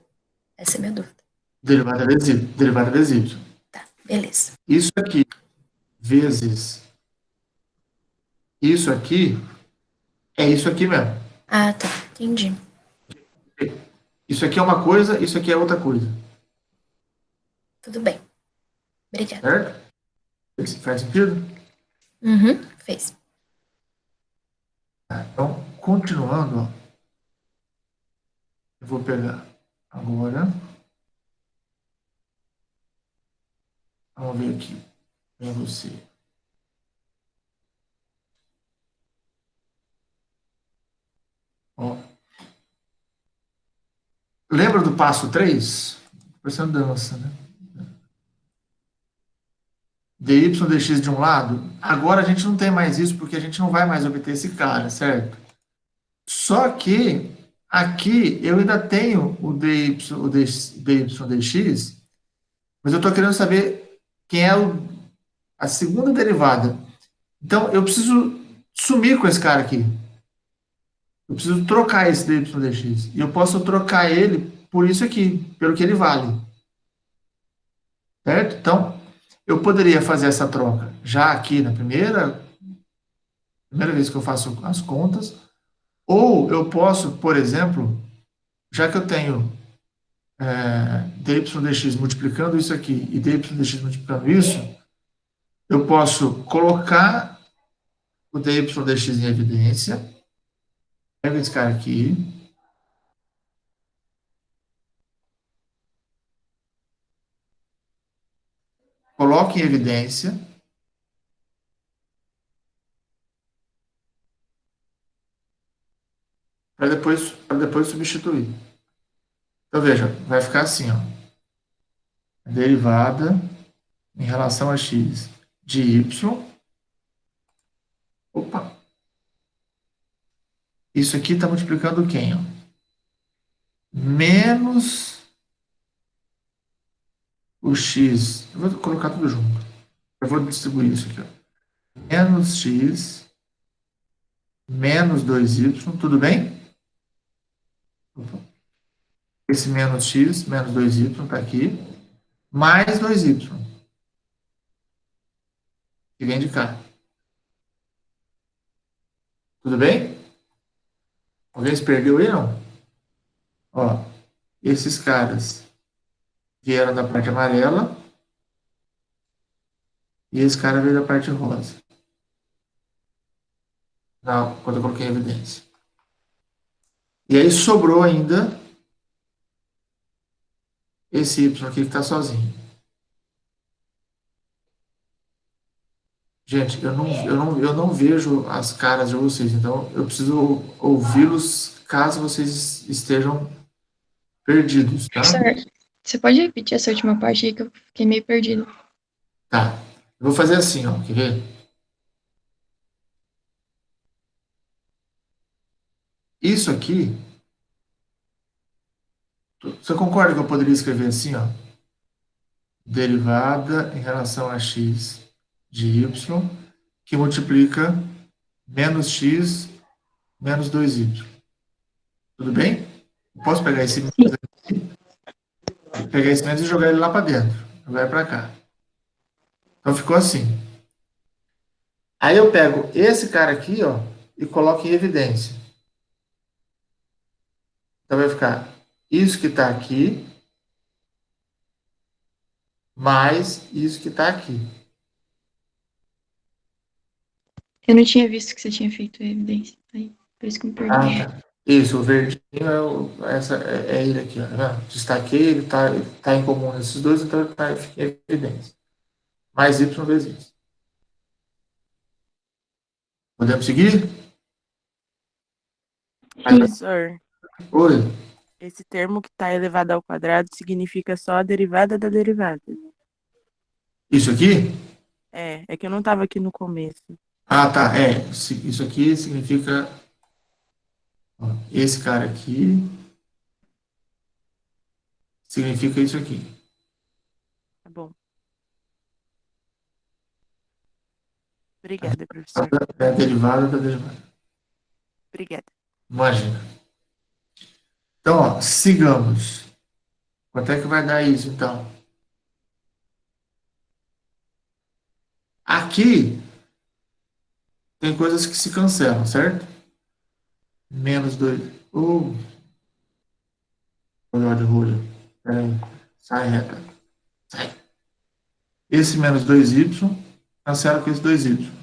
Speaker 2: Essa é a minha dúvida.
Speaker 1: derivada vezes y. Derivada vezes y.
Speaker 2: Tá, beleza.
Speaker 1: Isso aqui vezes isso aqui é isso aqui mesmo.
Speaker 2: Ah, tá. Entendi.
Speaker 1: Isso aqui é uma coisa, isso aqui é outra coisa.
Speaker 2: Tudo bem. Obrigada.
Speaker 1: Certo? Faz sentido?
Speaker 2: Fez.
Speaker 1: Então, continuando, ó, eu vou pegar agora. Vamos ver aqui. Vem você. Ó. Lembra do passo 3? Parecendo dança, né? dy dx de um lado. Agora a gente não tem mais isso porque a gente não vai mais obter esse cara, certo? Só que aqui eu ainda tenho o dy dx, mas eu estou querendo saber quem é a segunda derivada. Então eu preciso sumir com esse cara aqui. Eu preciso trocar esse dy dx. E eu posso trocar ele por isso aqui, pelo que ele vale. Certo? Então, eu poderia fazer essa troca já aqui na primeira vez que eu faço as contas, ou eu posso, por exemplo, já que eu tenho dy dx multiplicando isso aqui e dy dx multiplicando isso, eu posso colocar o dy dx em evidência, pego esse cara aqui, coloco em evidência, para depois substituir. Então, veja, vai ficar assim, ó. A derivada em relação a x de y. Opa! Isso aqui está multiplicando quem? Ó? Menos o x. Eu vou colocar tudo junto. Eu vou distribuir isso aqui. Ó. Menos x menos 2y. Tudo bem? Opa. Esse menos x menos 2y está aqui. Mais 2y. Que vem de cá. Tudo bem? Alguém se perdeu aí, não? Ó, esses caras vieram da parte amarela e esse cara veio da parte rosa. Não, quando eu coloquei em evidência. E aí sobrou ainda esse y aqui que está sozinho. Gente, eu não vejo as caras de vocês, então eu preciso ouvi-los caso vocês estejam perdidos, tá?
Speaker 8: Certo. Você pode repetir essa última parte aí que eu fiquei meio perdido?
Speaker 1: Tá. Eu vou fazer assim, ó. Quer ver? Isso aqui. Você concorda que eu poderia escrever assim, ó? Derivada em relação a x de y, que multiplica menos x menos 2y. Tudo bem? Eu posso pegar esse menos aqui, pegar esse menos e jogar ele lá para dentro. Jogar ele para cá. Então ficou assim. Aí eu pego esse cara aqui, ó, e coloco em evidência. Então vai ficar isso que está aqui, mais isso que está aqui.
Speaker 8: Eu não tinha visto que você tinha feito a evidência. Aí, por isso que eu me perdi.
Speaker 1: Tá. Isso, o verdinho é ele aqui, ó, tá vendo? Destaquei, ele tá em comum nesses dois, então ele tá em evidência. Mais y vezes isso. Podemos seguir?
Speaker 3: Professor,
Speaker 1: Oi.
Speaker 3: esse termo que está elevado ao quadrado significa só a derivada da derivada.
Speaker 1: Isso aqui?
Speaker 3: É que eu não estava aqui no começo.
Speaker 1: Ah, tá. Isso aqui significa ó, esse cara aqui significa isso aqui.
Speaker 3: Tá bom. Obrigada, professor.
Speaker 1: É a derivada da derivada.
Speaker 3: Obrigada.
Speaker 1: Imagina. Então, ó, sigamos. Quanto é que vai dar isso, então? Aqui tem coisas que se cancelam, certo? Menos 2. Olha de rolha. Peraí. Sai reta. Sai. Esse menos 2y cancela com esse 2y.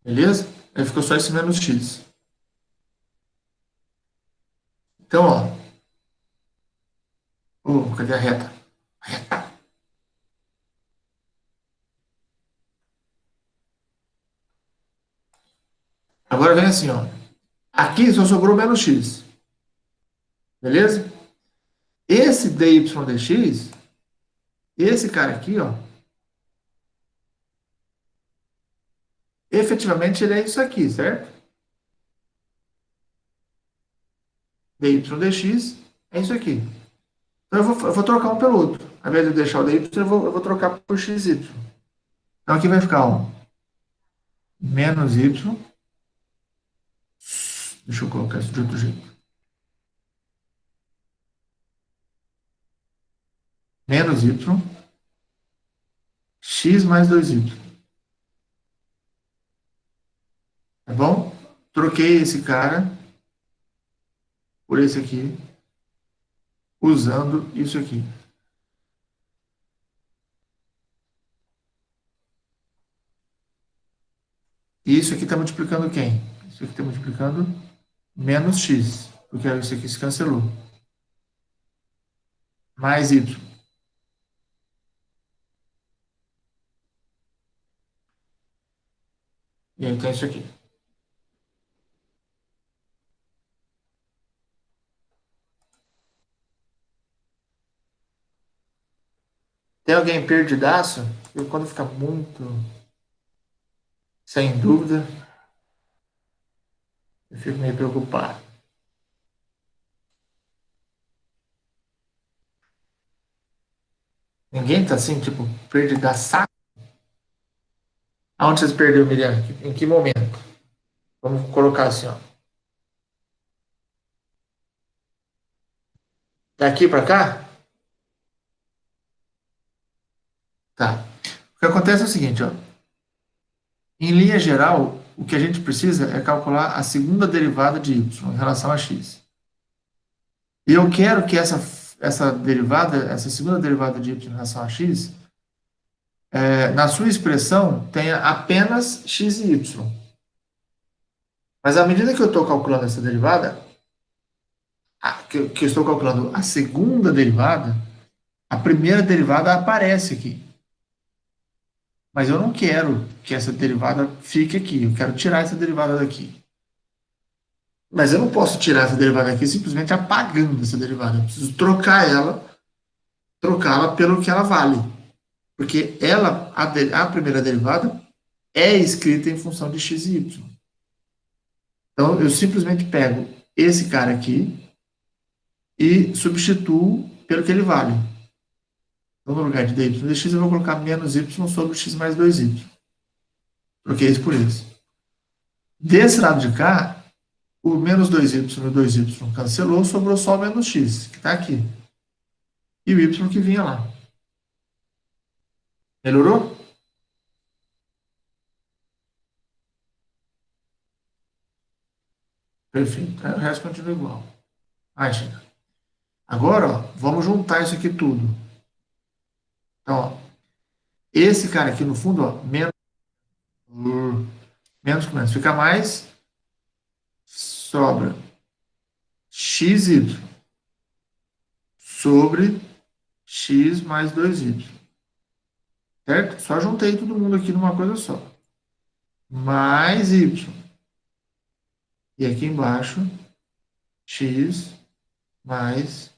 Speaker 1: Beleza? Aí ficou só esse menos x. Então, ó. Cadê a reta? Reta. Agora vem assim, ó. Aqui só sobrou menos x. Beleza? Esse dy dx, esse cara aqui, ó. Efetivamente ele é isso aqui, certo? dy dx é isso aqui. Então eu vou trocar um pelo outro. Ao invés de eu deixar o dy, eu vou trocar por xy. Então aqui vai ficar, ó. Menos y. Deixa eu colocar isso de outro jeito. Menos y. X mais 2y. Tá bom? Troquei esse cara por esse aqui, usando isso aqui. E isso aqui está multiplicando quem? Isso aqui está multiplicando menos x, porque isso aqui se cancelou. Mais y. E aí tem isso aqui. Tem alguém perdidaço? Eu, quando fica muito sem dúvida, eu fico meio preocupado. Ninguém tá assim, tipo, perdidaço? Aonde vocês perderam, Miriam? Em que momento? Vamos colocar assim, ó. Daqui para cá? Tá. O que acontece é o seguinte, ó. Em linha geral, o que a gente precisa é calcular a segunda derivada de y em relação a x. E eu quero que essa derivada, essa segunda derivada de y em relação a x, na sua expressão, tenha apenas x e y. Mas à medida que eu estou calculando essa derivada, que eu estou calculando a segunda derivada, a primeira derivada aparece aqui. Mas eu não quero que essa derivada fique aqui. Eu quero tirar essa derivada daqui. Mas eu não posso tirar essa derivada aqui simplesmente apagando essa derivada. Eu preciso trocá-la pelo que ela vale. Porque a primeira derivada é escrita em função de x e y. Então, eu simplesmente pego esse cara aqui e substituo pelo que ele vale. Então, no lugar de dy dx, eu vou colocar menos y sobre x mais 2y. Troquei isso por isso. Desse lado de cá, o menos 2y e o 2y cancelou, sobrou só o menos x, que está aqui. E o y que vinha lá. Melhorou? Perfeito. Aí o resto continua igual. Aí, chega. Agora, ó, vamos juntar isso aqui tudo. Então, ó, esse cara aqui no fundo, ó, menos com menos, fica mais, sobra xy sobre x mais 2y. Certo? Só juntei todo mundo aqui numa coisa só. Mais y. E aqui embaixo, x mais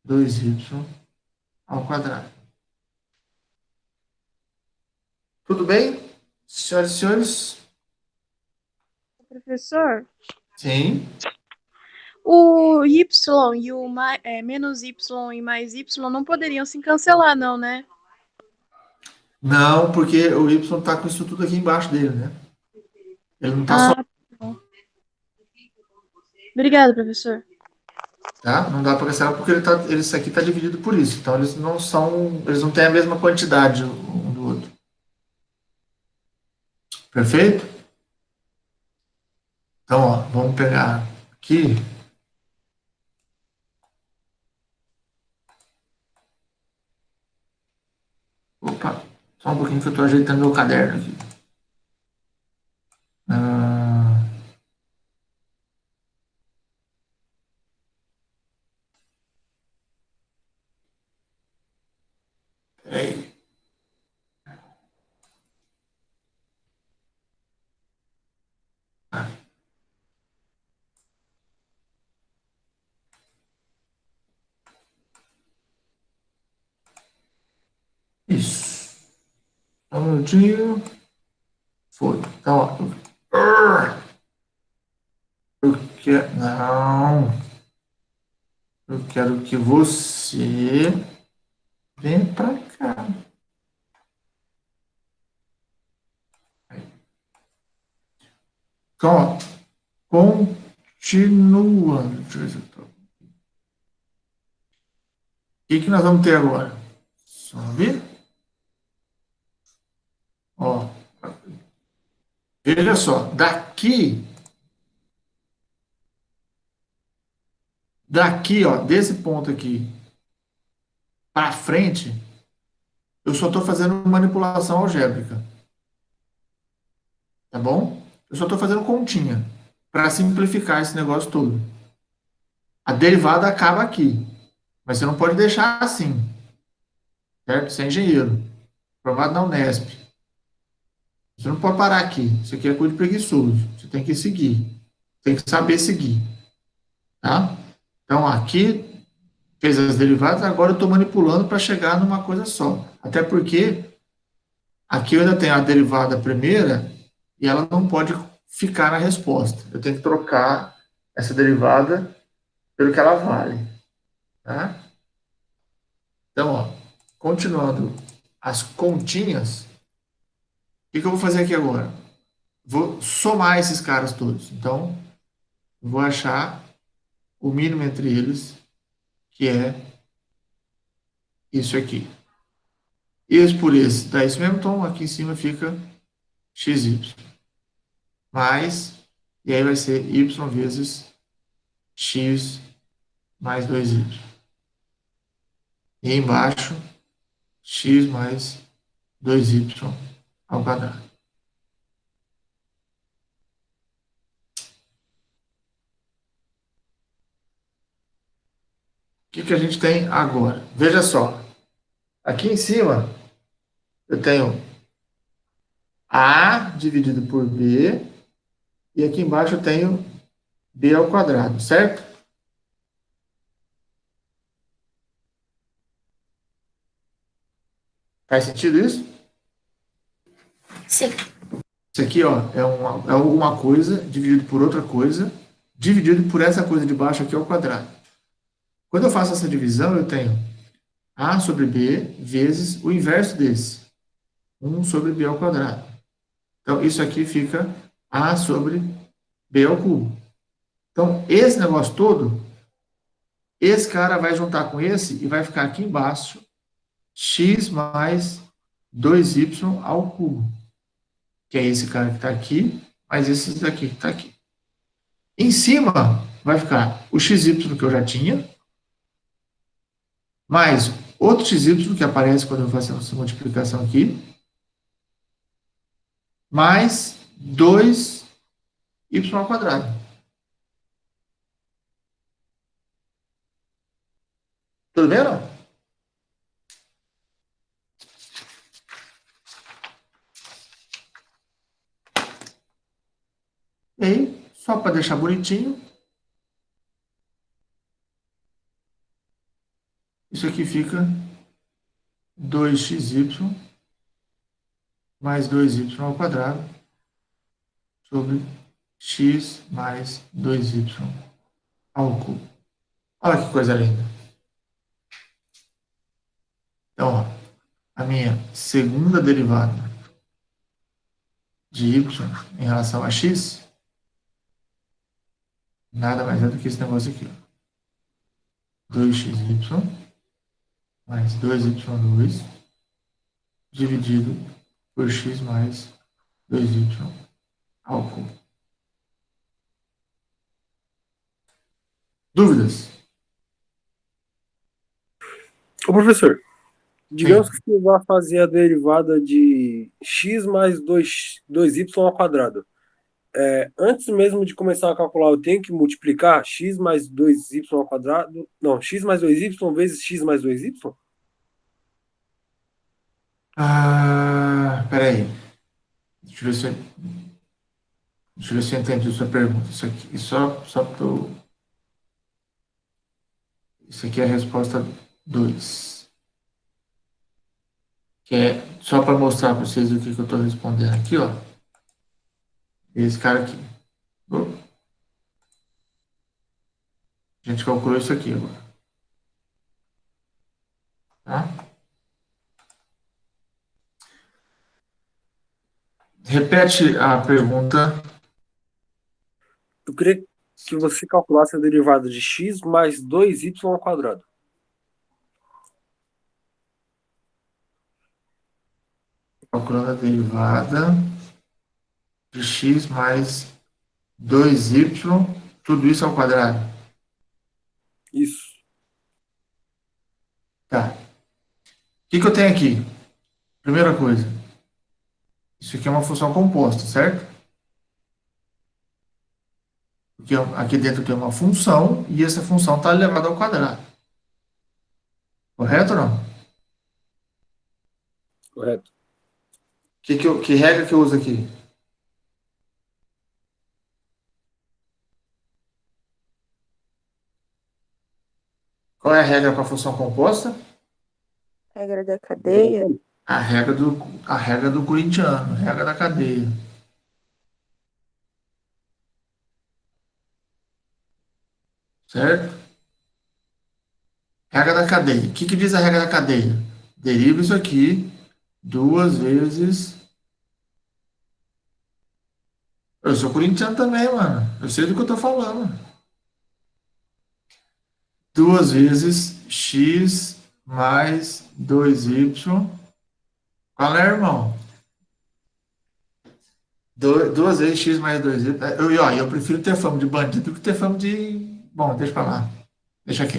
Speaker 1: 2y ao quadrado. Tudo bem, senhoras e senhores?
Speaker 12: Professor,
Speaker 1: Sim.
Speaker 12: o y e o menos y e mais y não poderiam se cancelar, não, né?
Speaker 1: Não, porque o y está com isso tudo aqui embaixo dele, né? Ele não está só,
Speaker 12: Ah, tá bom. Obrigada, professor.
Speaker 1: tá? Não dá para cancelar porque isso aqui está dividido por isso. Então eles não têm a mesma quantidade um do outro. Perfeito? Então, ó, vamos pegar aqui. Opa, só um pouquinho que eu estou ajeitando meu caderno aqui. Peraí. Isso. Só um minutinho. Foi. Então, ó. Não. Eu quero que você venha para cá. Então, ó, continuando. Deixa eu ver se eu tô... O que nós vamos ter agora? Sobe. Ó. Veja só. Daqui, ó, desse ponto aqui para frente, eu só estou fazendo manipulação algébrica. Tá bom? Eu só estou fazendo continha para simplificar esse negócio todo. A derivada acaba aqui, mas você não pode deixar assim, certo? Você é engenheiro, formado na Unesp. Você não pode parar aqui. Isso aqui é coisa de preguiçoso. Você tem que seguir. Tem que saber seguir. Tá? Então, aqui, fez as derivadas, agora eu estou manipulando para chegar numa coisa só. Até porque aqui eu ainda tenho a derivada primeira e ela não pode ficar na resposta. Eu tenho que trocar essa derivada pelo que ela vale. Tá? Então, ó, continuando as continhas, o que eu vou fazer aqui agora? Vou somar esses caras todos. Então, vou achar o mínimo entre eles, que é isso aqui. Esse por esse dá isso mesmo, então aqui em cima fica xy. Mais, e aí vai ser y vezes x mais 2y. E embaixo, x mais 2y ao quadrado. O que a gente tem agora? Veja só. Aqui em cima, eu tenho A dividido por B, e aqui embaixo eu tenho B ao quadrado, certo? Faz sentido isso?
Speaker 2: Sim.
Speaker 1: Isso aqui, ó, é uma coisa dividido por outra coisa, dividido por essa coisa de baixo aqui ao quadrado. Quando eu faço essa divisão, eu tenho A sobre B vezes o inverso desse, 1 sobre B ao quadrado. Então, isso aqui fica A sobre B ao cubo. Então, esse negócio todo, esse cara vai juntar com esse e vai ficar aqui embaixo, x mais 2y ao cubo. Que é esse cara que está aqui, mais esse daqui que está aqui. Em cima vai ficar o xy que eu já tinha, mais outro xy que aparece quando eu faço essa multiplicação aqui, mais 2y ao quadrado. Tudo bem ou não? E aí, só para deixar bonitinho, isso aqui fica 2xy mais 2y ao quadrado sobre x mais 2y ao cubo. Olha que coisa linda. Então, ó, a minha segunda derivada de y em relação a x nada mais é do que esse negócio aqui. 2xy mais 2y2 dividido por x mais 2y ao cubo. Dúvidas?
Speaker 6: Ô, professor, digamos que você vai fazer a derivada de x mais 2y ao quadrado. Antes mesmo de começar a calcular, eu tenho que multiplicar x mais 2y ao quadrado? Não, x mais 2y vezes x mais 2y?
Speaker 1: Peraí. Deixa eu ver se eu entendi a sua pergunta. Isso aqui, só para eu... Isso aqui é a resposta 2. Que é só para mostrar para vocês o que eu estou respondendo aqui, ó. Esse cara aqui. A gente calculou isso aqui agora. Tá? Repete a pergunta.
Speaker 6: Eu queria que você calculasse a derivada de x mais 2y ao quadrado.
Speaker 1: Calculando a derivada de x mais 2y, tudo isso ao quadrado.
Speaker 6: Isso.
Speaker 1: Tá. O que eu tenho aqui? Primeira coisa. Isso aqui é uma função composta, certo? Porque aqui dentro tem uma função e essa função está elevada ao quadrado. Correto ou não?
Speaker 6: Correto.
Speaker 1: Que regra que eu uso aqui? Qual é a regra para a função composta?
Speaker 12: Regra da cadeia.
Speaker 1: A regra do corintiano, a regra da cadeia. Certo? Regra da cadeia. O que diz a regra da cadeia? Deriva isso aqui 2 vezes. Eu sou corintiano também, mano. Eu sei do que eu tô falando. 2 vezes x mais 2y. Qual é, irmão? 2 vezes x mais 2y. Eu prefiro ter fama de bandido do que ter fama de... Bom, deixa pra lá. Deixa aqui.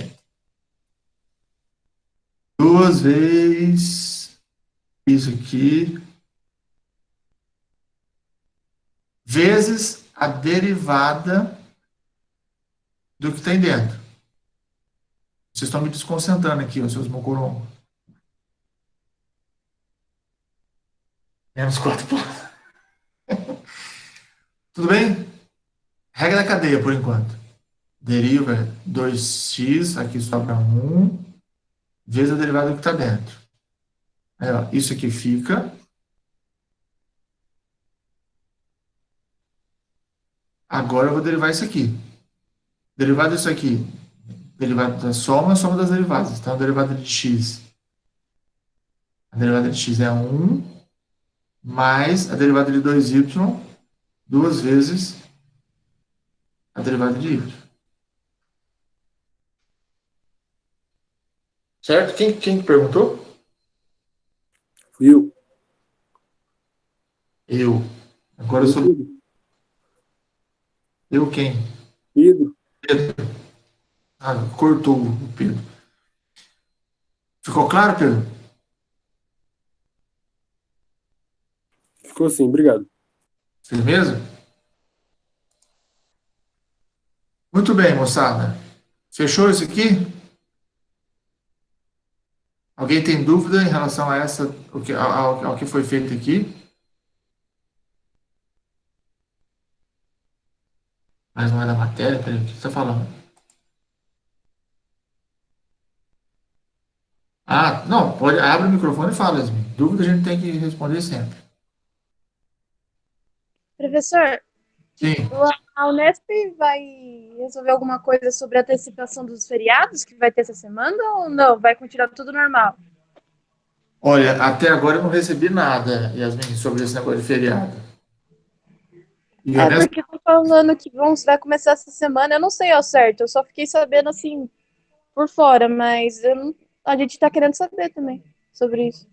Speaker 1: 2 vezes isso aqui vezes a derivada do que tem dentro. Vocês estão me desconcentrando aqui, os seus mocorongos. Menos 4 pontos. Tudo bem? Regra da cadeia, por enquanto. Deriva 2x, aqui sobra 1, vezes a derivada do que está dentro. Aí, ó, isso aqui fica. Agora eu vou derivar isso aqui. Derivada disso aqui. Derivada da soma das derivadas. Então, a derivada de x. A derivada de x é 1 mais a derivada de 2y, 2 vezes a derivada de y. Certo? Quem perguntou?
Speaker 6: Fui eu.
Speaker 1: Eu. Agora eu sou... Eu quem?
Speaker 6: Pedro.
Speaker 1: Ah, cortou o Pedro. Ficou claro, Pedro?
Speaker 6: Ficou assim, obrigado.
Speaker 1: Firmeza? Muito bem, moçada. Fechou isso aqui? Alguém tem dúvida em relação a ao que foi feito aqui? Mas não é da matéria? Peraí, o que você está falando? Ah, não, pode, abre o microfone e fala, Yasmin. Dúvida a gente tem que responder sempre.
Speaker 12: Professor,
Speaker 1: Sim.
Speaker 12: a Unesp vai resolver alguma coisa sobre a antecipação dos feriados que vai ter essa semana ou não? Vai continuar tudo normal?
Speaker 1: Olha, até agora eu não recebi nada, Yasmin, sobre esse negócio de feriado. E
Speaker 12: É,
Speaker 1: honest-
Speaker 12: porque estão falando que vai começar essa semana, eu não sei ao certo, eu só fiquei sabendo assim, por fora, mas a gente tá querendo saber também sobre isso.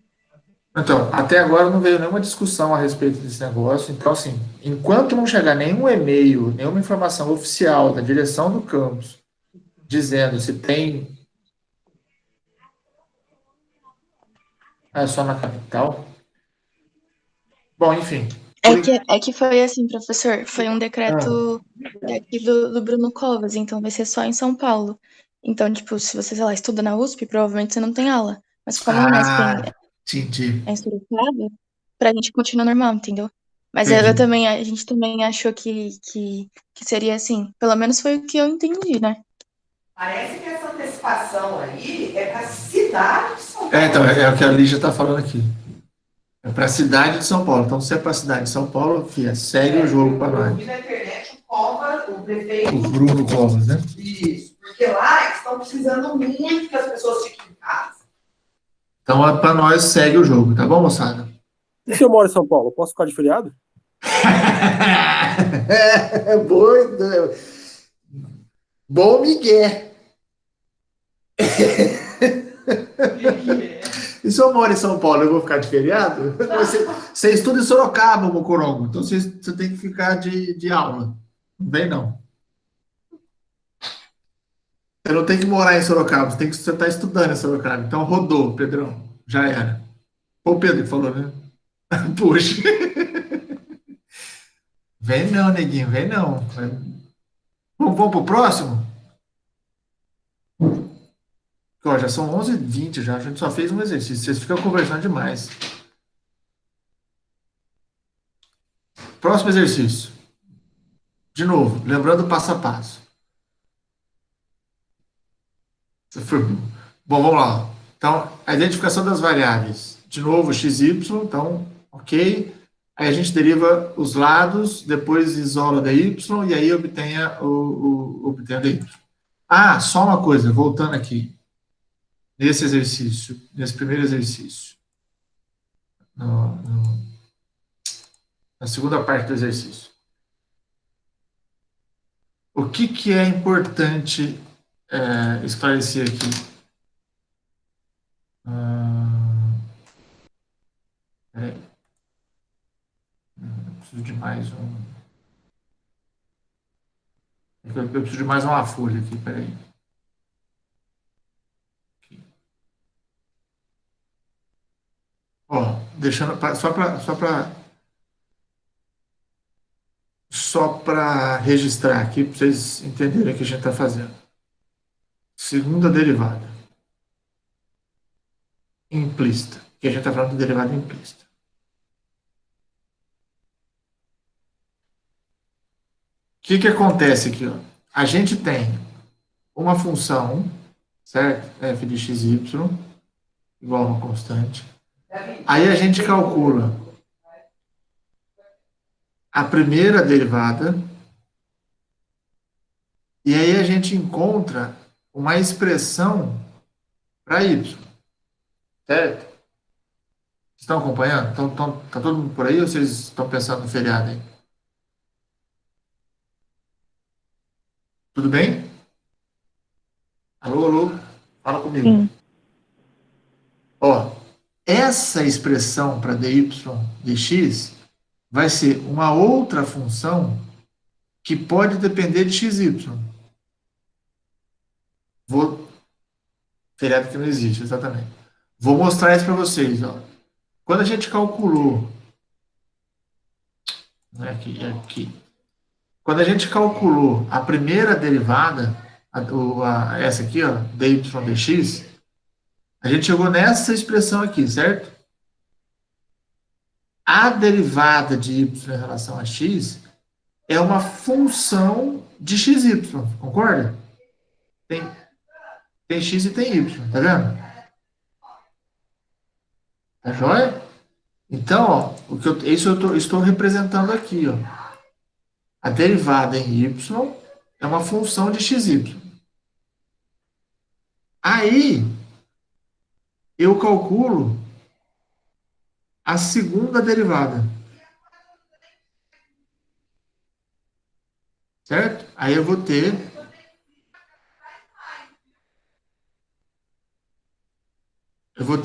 Speaker 1: Então, até agora não veio nenhuma discussão a respeito desse negócio. Então, assim, enquanto não chegar nenhum e-mail, nenhuma informação oficial da direção do campus dizendo se tem. É só na capital. Bom, enfim.
Speaker 8: É que foi assim, professor, foi um decreto daqui do Bruno Covas, então vai ser só em São Paulo. Então, tipo, se você, sei lá, estuda na USP, provavelmente você não tem aula. Mas como a Unesp
Speaker 1: Entendi.
Speaker 8: é em Sorocaba, pra gente continua normal, entendeu? Mas
Speaker 1: Entendi.
Speaker 8: também, a gente também achou que seria assim. Pelo menos foi o que eu entendi, né?
Speaker 13: Parece que essa antecipação aí é para a cidade de São Paulo.
Speaker 1: Então, é o que a Lígia está falando aqui. É para a cidade de São Paulo. Então, se é para a cidade de São Paulo, filha, segue o jogo para nós.
Speaker 13: Eu vi na internet o prefeito.
Speaker 1: O Bruno Covas, né?
Speaker 13: Isso, porque lá eles estão precisando muito que as pessoas fiquem em casa.
Speaker 1: Então, é para nós, segue o jogo, tá bom, moçada?
Speaker 6: E se eu moro em São Paulo, posso ficar de feriado?
Speaker 1: Bom Miguel. E se eu moro em São Paulo, eu vou ficar de feriado? Você estuda em Sorocaba, Mocorongo. Então você tem que ficar de aula. Não vem, não. Você não tem que morar em Sorocaba, você está estudando em Sorocaba. Então rodou, Pedrão. Já era. Foi o Pedro que falou, né? Puxa. Vem não, neguinho, vem não. Vamos pro próximo? Ó, já são 11h20 já, a gente só fez um exercício. Vocês ficam conversando demais. Próximo exercício. De novo, lembrando o passo a passo. Bom, vamos lá. Então, a identificação das variáveis. De novo, x, y. Então, ok. Aí a gente deriva os lados, depois isola dy, e aí obtém obtém dy. Ah, só uma coisa, voltando aqui. Nesse exercício, nesse primeiro exercício. Na segunda parte do exercício. O que é importante esclarecer aqui? Peraí. Eu preciso de mais um. Eu preciso de mais uma folha aqui, peraí. Ó, deixando só para registrar aqui, para vocês entenderem o que a gente está fazendo. Segunda derivada. Implícita. Que a gente está falando de derivada implícita. O que acontece aqui? Ó? A gente tem uma função, certo? F de x, y, igual a uma constante. Aí a gente calcula a primeira derivada e aí a gente encontra uma expressão para y, certo? Estão acompanhando? Tá todo mundo por aí ou vocês estão pensando no feriado aí? Tudo bem? Alô, alô? Fala comigo.
Speaker 4: Sim.
Speaker 1: Ó, essa expressão para dy dx vai ser uma outra função que pode depender de XY. Feriado que não existe, exatamente. Vou mostrar isso para vocês. Ó. Quando a gente calculou. Não é aqui, é aqui. Quando a gente calculou a primeira derivada, essa aqui, ó, dy dx, a gente chegou nessa expressão aqui, certo? A derivada de y em relação a x é uma função de xy, concorda? Tem x e tem y, tá vendo? Tá joia? Então, ó, isso eu estou representando aqui, ó. A derivada em y é uma função de xy. Aí, eu calculo a segunda derivada. Certo? Aí eu vou ter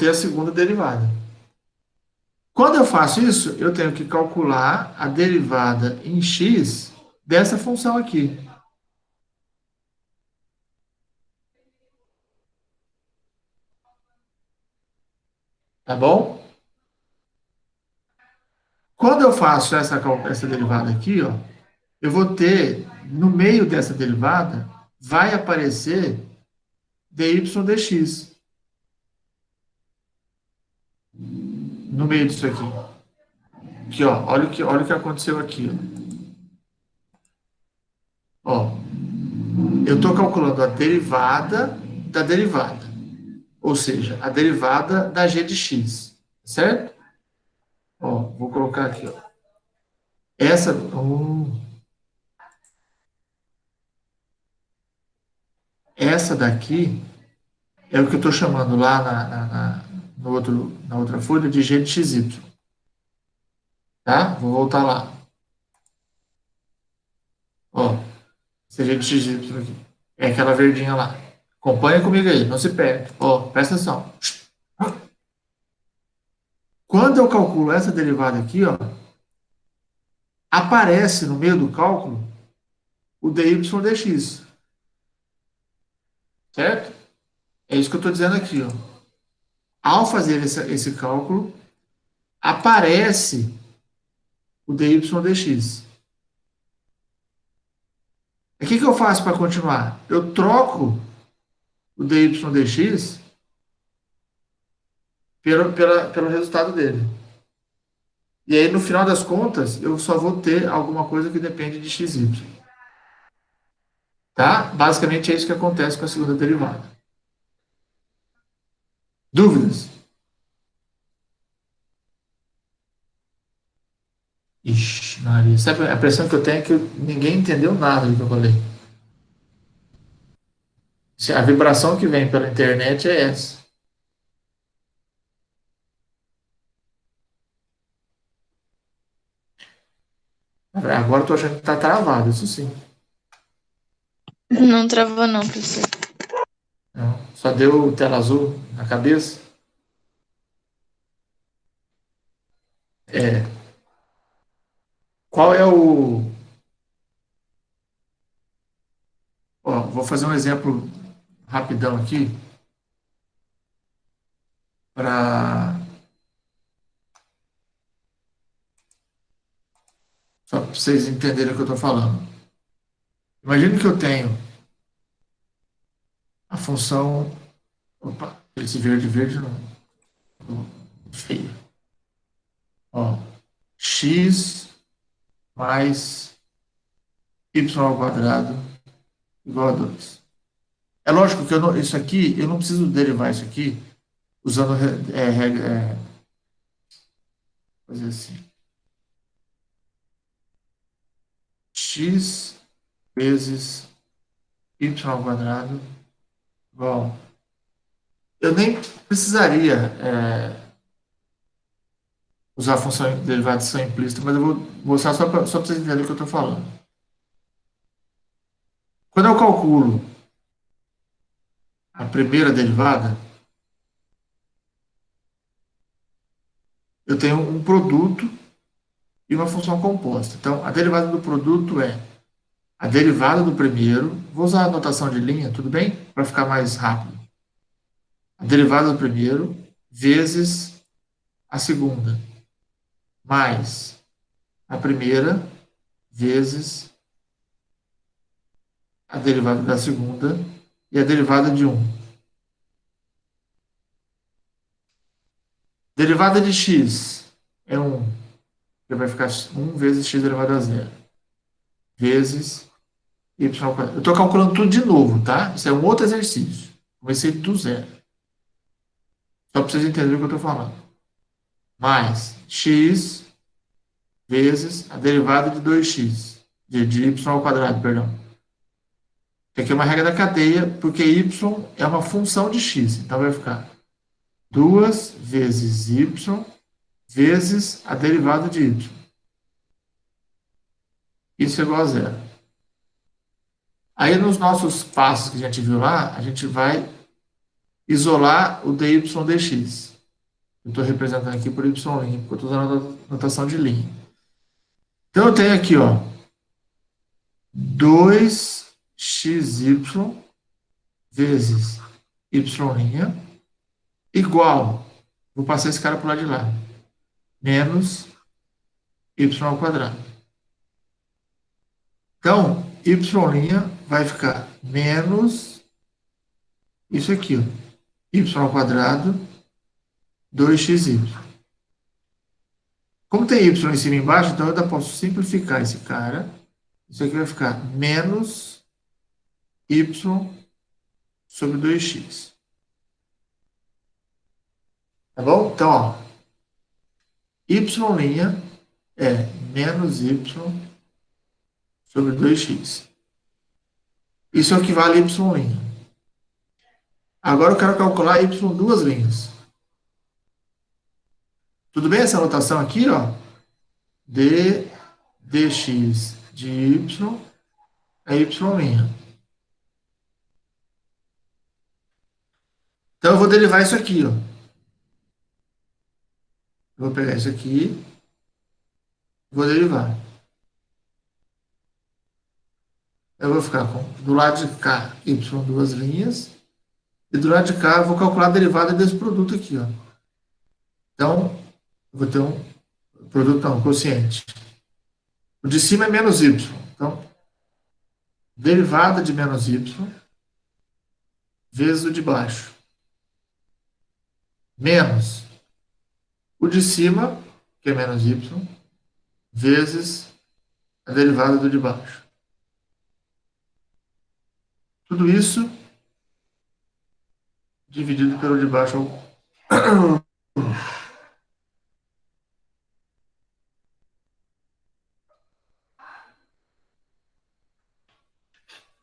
Speaker 1: a segunda derivada. Quando eu faço isso, eu tenho que calcular a derivada em x dessa função aqui. Tá bom? Quando eu faço essa derivada aqui, ó, eu vou ter, no meio dessa derivada, vai aparecer dy dx. No meio disso aqui. Aqui, ó, olha o que aconteceu aqui, ó. Eu estou calculando a derivada da derivada. Ou seja, a derivada da g de x. Certo? Ó, vou colocar aqui, ó. Essa daqui é o que eu estou chamando lá na outra folha de g de xy. Tá? Vou voltar lá. Ó, esse g de xy aqui. É aquela verdinha lá. Acompanha comigo aí, não se perde. Ó, presta atenção. Quando eu calculo essa derivada aqui, ó, aparece no meio do cálculo o dy dx. Certo? É isso que eu estou dizendo aqui, ó. Ao fazer esse cálculo, aparece o dy dx. O que eu faço para continuar? Eu troco o dy dx pelo resultado dele. E aí, no final das contas, eu só vou ter alguma coisa que depende de xy. Tá? Basicamente é isso que acontece com a segunda derivada. Dúvidas? Ixi, Maria. Sabe a impressão que eu tenho é que ninguém entendeu nada do que eu falei. A vibração que vem pela internet é essa. Agora eu tô achando que tá travado, isso sim.
Speaker 8: Não travou não, professor.
Speaker 1: Não, só deu tela azul na cabeça. Qual é o... Ó, vou fazer um exemplo rapidão aqui só para vocês entenderem o que eu estou falando. Imagine que eu tenho a função... Opa, esse verde não... Feio. Ó, x mais y ao quadrado igual a 2. É lógico que isso aqui, eu não preciso derivar isso aqui usando regra... fazer assim. X vezes y ao quadrado igual... Eu nem precisaria usar a função de derivação implícita, mas eu vou mostrar só para vocês entenderem o que eu estou falando. Quando eu calculo a primeira derivada, eu tenho um produto e uma função composta. Então, a derivada do produto é a derivada do primeiro, vou usar a notação de linha, tudo bem? Para ficar mais rápido. A derivada do primeiro vezes a segunda, mais a primeira vezes a derivada da segunda e a derivada de 1. Derivada de x é 1, que vai ficar 1 vezes x elevado a 0, vezes y ao quadrado. Eu estou calculando tudo de novo, tá? Isso é um outro exercício. Comecei do zero. Só para vocês entenderem o que eu estou falando. Mais x vezes a derivada de 2x, de y ao quadrado, perdão. Isso aqui é uma regra da cadeia, porque y é uma função de x. Então vai ficar 2 vezes y vezes a derivada de y. Isso é igual a zero. Aí, nos nossos passos que a gente viu lá, a gente vai isolar o dy dx. Eu estou representando aqui por y', porque eu estou usando a notação de linha. Então, eu tenho aqui, ó, 2xy vezes y' igual, vou passar esse cara para o lado de lá, menos y ao quadrado. Então, y' vai ficar menos isso aqui, ó, y ao quadrado 2xy. Como tem y em cima e embaixo, então eu ainda posso simplificar esse cara. Isso aqui vai ficar menos y sobre 2x. Tá bom? Então, ó, y' é menos y sobre 2x. Isso equivale a y'. Agora eu quero calcular y duas linhas. Tudo bem essa notação aqui, ó? dx de y é y'. Então eu vou derivar isso aqui, ó. Eu vou pegar isso aqui, vou derivar. Eu vou ficar com, do lado de cá, y duas linhas, e do lado de cá eu vou calcular a derivada desse produto aqui, ó. Então, eu vou ter um produto, não, quociente. O de cima é menos y. Então, derivada de menos y vezes o de baixo. Menos o de cima, que é menos y, vezes a derivada do de baixo. Tudo isso dividido pelo de baixo ao...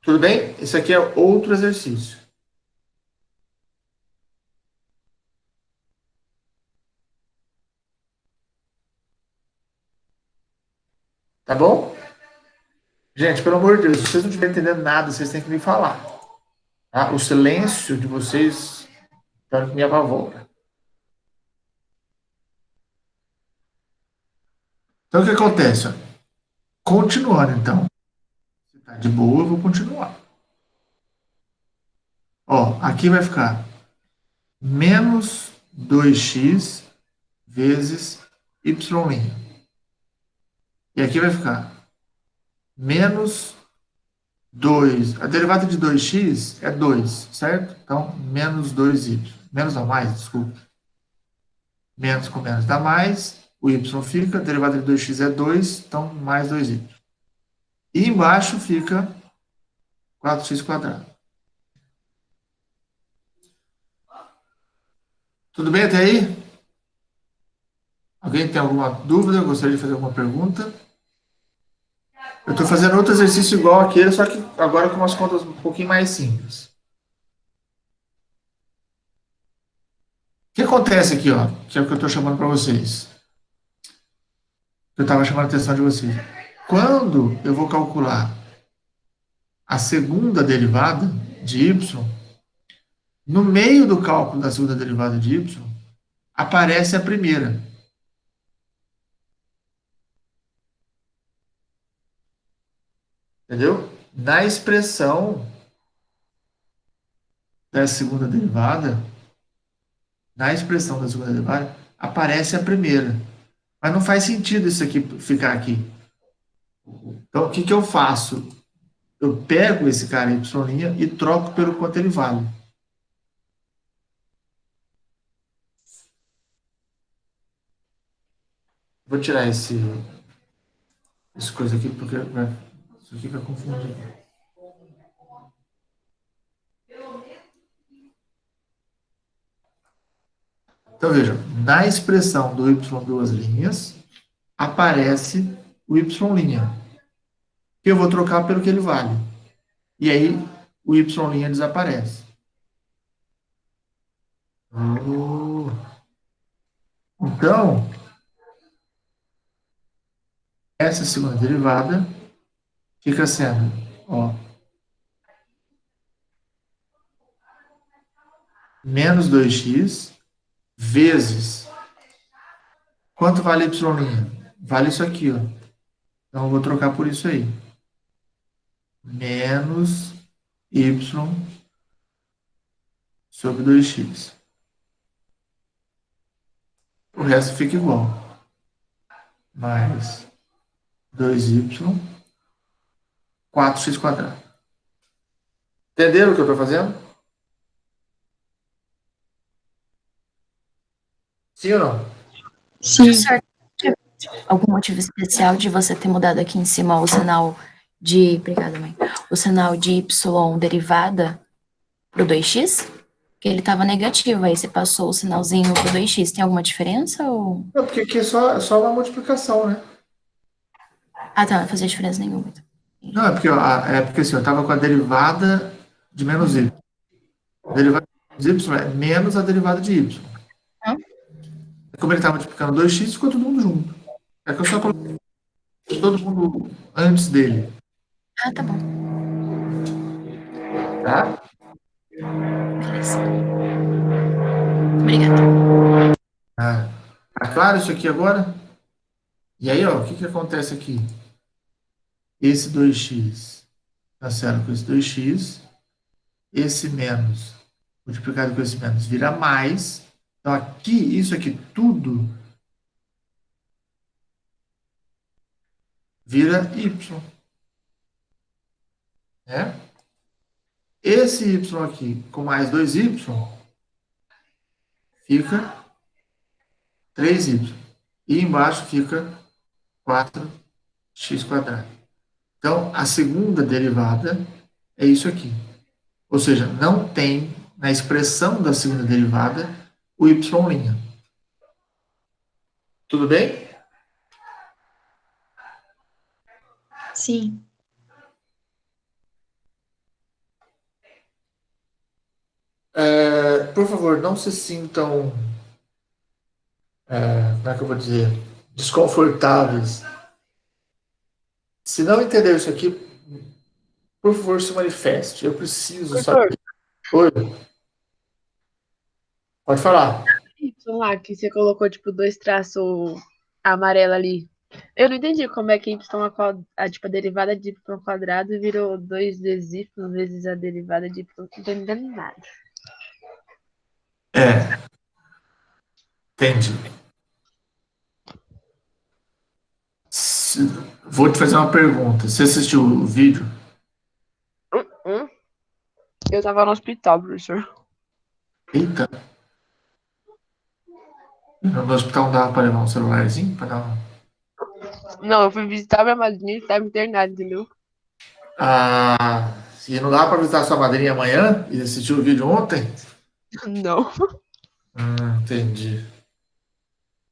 Speaker 1: Tudo bem? Esse aqui é outro exercício. Tá bom? Gente, pelo amor de Deus, se vocês não estiverem entendendo nada, vocês têm que me falar. Tá? O silêncio de vocês me apavora. Então, o que acontece? Continuando, então. Se tá de boa, eu vou continuar. Ó, aqui vai ficar menos 2x vezes y'. E aqui vai ficar menos 2. A derivada de 2x é 2, certo? Então, menos 2y. Menos não, mais, desculpa. Menos com menos dá mais. O y fica, a derivada de 2x é 2, então mais 2y. E embaixo fica 4x quadrado. Tudo bem até aí? Alguém tem alguma dúvida? Gostaria de fazer alguma pergunta? Eu estou fazendo outro exercício igual aquele, só que agora com umas contas um pouquinho mais simples. O que acontece aqui, ó? Que é o que eu estou chamando para vocês. Eu estava chamando a atenção de vocês. Quando eu vou calcular a segunda derivada de y, no meio do cálculo da segunda derivada de y, aparece a primeira. Entendeu? Na expressão da segunda derivada, aparece a primeira. Mas não faz sentido isso aqui ficar aqui. Então, o que que eu faço? Eu pego esse cara y' e troco pelo quanto ele vale. Vou tirar esse coisa aqui, porque isso aqui vai confundir. Então, vejam, na expressão do y duas linhas, aparece o y', que eu vou trocar pelo que ele vale. E aí, o y' desaparece. Então, essa segunda derivada fica sendo, ó, menos 2x vezes, quanto vale y'? Vale isso aqui, ó. Então, eu vou trocar por isso aí. Menos y sobre 2x. O resto fica igual. Mais 2y, 4x quadrado. Entenderam o que eu estou fazendo? Sim ou não?
Speaker 2: Sim. Algum motivo especial de você ter mudado aqui em cima o sinal de... Obrigada, mãe. O sinal de y derivada pro 2x? Porque ele estava negativo, aí você passou o sinalzinho pro 2x. Tem alguma diferença ou...
Speaker 1: Não, porque aqui é só uma multiplicação, né?
Speaker 2: Ah, tá, não fazia diferença nenhuma.
Speaker 1: Não, é porque assim, eu estava com a derivada de menos y. A derivada de y é menos a derivada de y. Como ele estava multiplicando 2x, ficou todo mundo junto. É que eu só coloquei todo mundo antes dele.
Speaker 2: Ah, tá bom.
Speaker 1: Tá?
Speaker 2: Beleza. Obrigada.
Speaker 1: Tá claro isso aqui agora? E aí, ó, o que que acontece aqui? Esse 2x cancela com esse 2x. Esse menos multiplicado com esse menos vira mais. Então, aqui, isso aqui tudo vira y. Né? Esse y aqui com mais 2y fica 3y. E embaixo fica 4x quadrado. Então, a segunda derivada é isso aqui. Ou seja, não tem na expressão da segunda derivada o y'. Tudo bem?
Speaker 8: Sim.
Speaker 1: Por favor, não se sintam, como é que eu vou dizer, desconfortáveis. Se não entendeu isso aqui, por favor, se manifeste. Eu preciso saber. Oi. Pode falar.
Speaker 3: Y lá, que você colocou, tipo, 2 traços amarelo ali. Eu não entendi como é que y, tipo, a derivada de y ao quadrado virou 2y vezes a derivada de y. Não tô entendendo nada.
Speaker 1: Entendi. Vou te fazer uma pergunta. Você assistiu o vídeo?
Speaker 3: Eu tava no hospital, professor.
Speaker 1: Eita. No hospital não dava para levar um celularzinho? Para dar uma...
Speaker 3: Não, eu fui visitar minha madrinha que tava internada, entendeu?
Speaker 1: E não dava para visitar sua madrinha amanhã e assistir o vídeo ontem?
Speaker 3: Não.
Speaker 1: Entendi.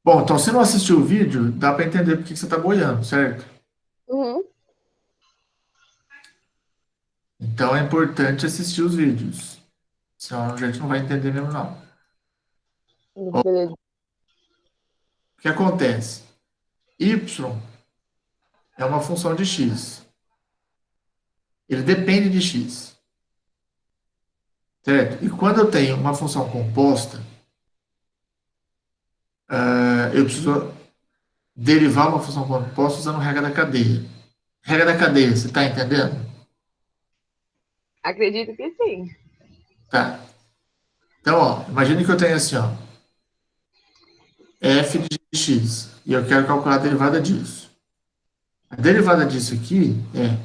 Speaker 1: Bom, então se não assistiu o vídeo, dá para entender por que você está boiando, certo? Então é importante assistir os vídeos. Senão a gente não vai entender mesmo, não.
Speaker 3: Beleza.
Speaker 1: O que acontece? Y é uma função de x. Ele depende de x. Certo? E quando eu tenho uma função composta, eu preciso derivar uma função composta usando regra da cadeia. Regra da cadeia, você está entendendo?
Speaker 3: Acredito que sim.
Speaker 1: Tá. Então, ó, imagine que eu tenho assim, ó, f de x, e eu quero calcular a derivada disso. A derivada disso aqui é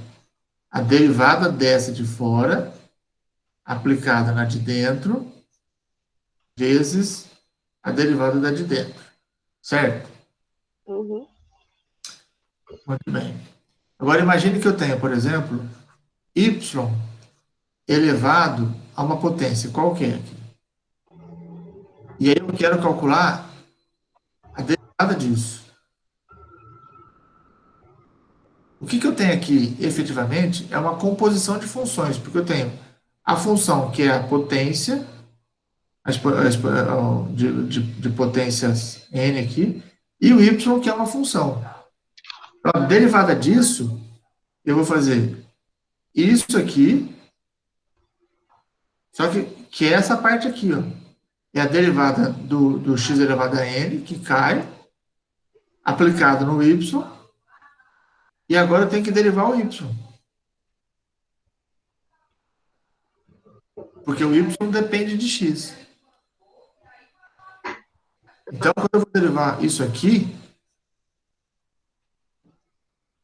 Speaker 1: a derivada dessa de fora, aplicada na de dentro, vezes a derivada da de dentro. Certo?
Speaker 3: Uhum.
Speaker 1: Muito bem. Agora, imagine que eu tenha, por exemplo, y elevado a uma potência qualquer. E aí eu quero calcular a derivada disso. O que eu tenho aqui, efetivamente, é uma composição de funções, porque eu tenho a função que é a potência, de potências n aqui, e o y, que é uma função. Então, a derivada disso, eu vou fazer isso aqui, só que é essa parte aqui, ó. É a derivada do x elevado a n, que cai, aplicado no y, e agora eu tenho que derivar o y. Porque o y depende de x. Então, quando eu vou derivar isso aqui,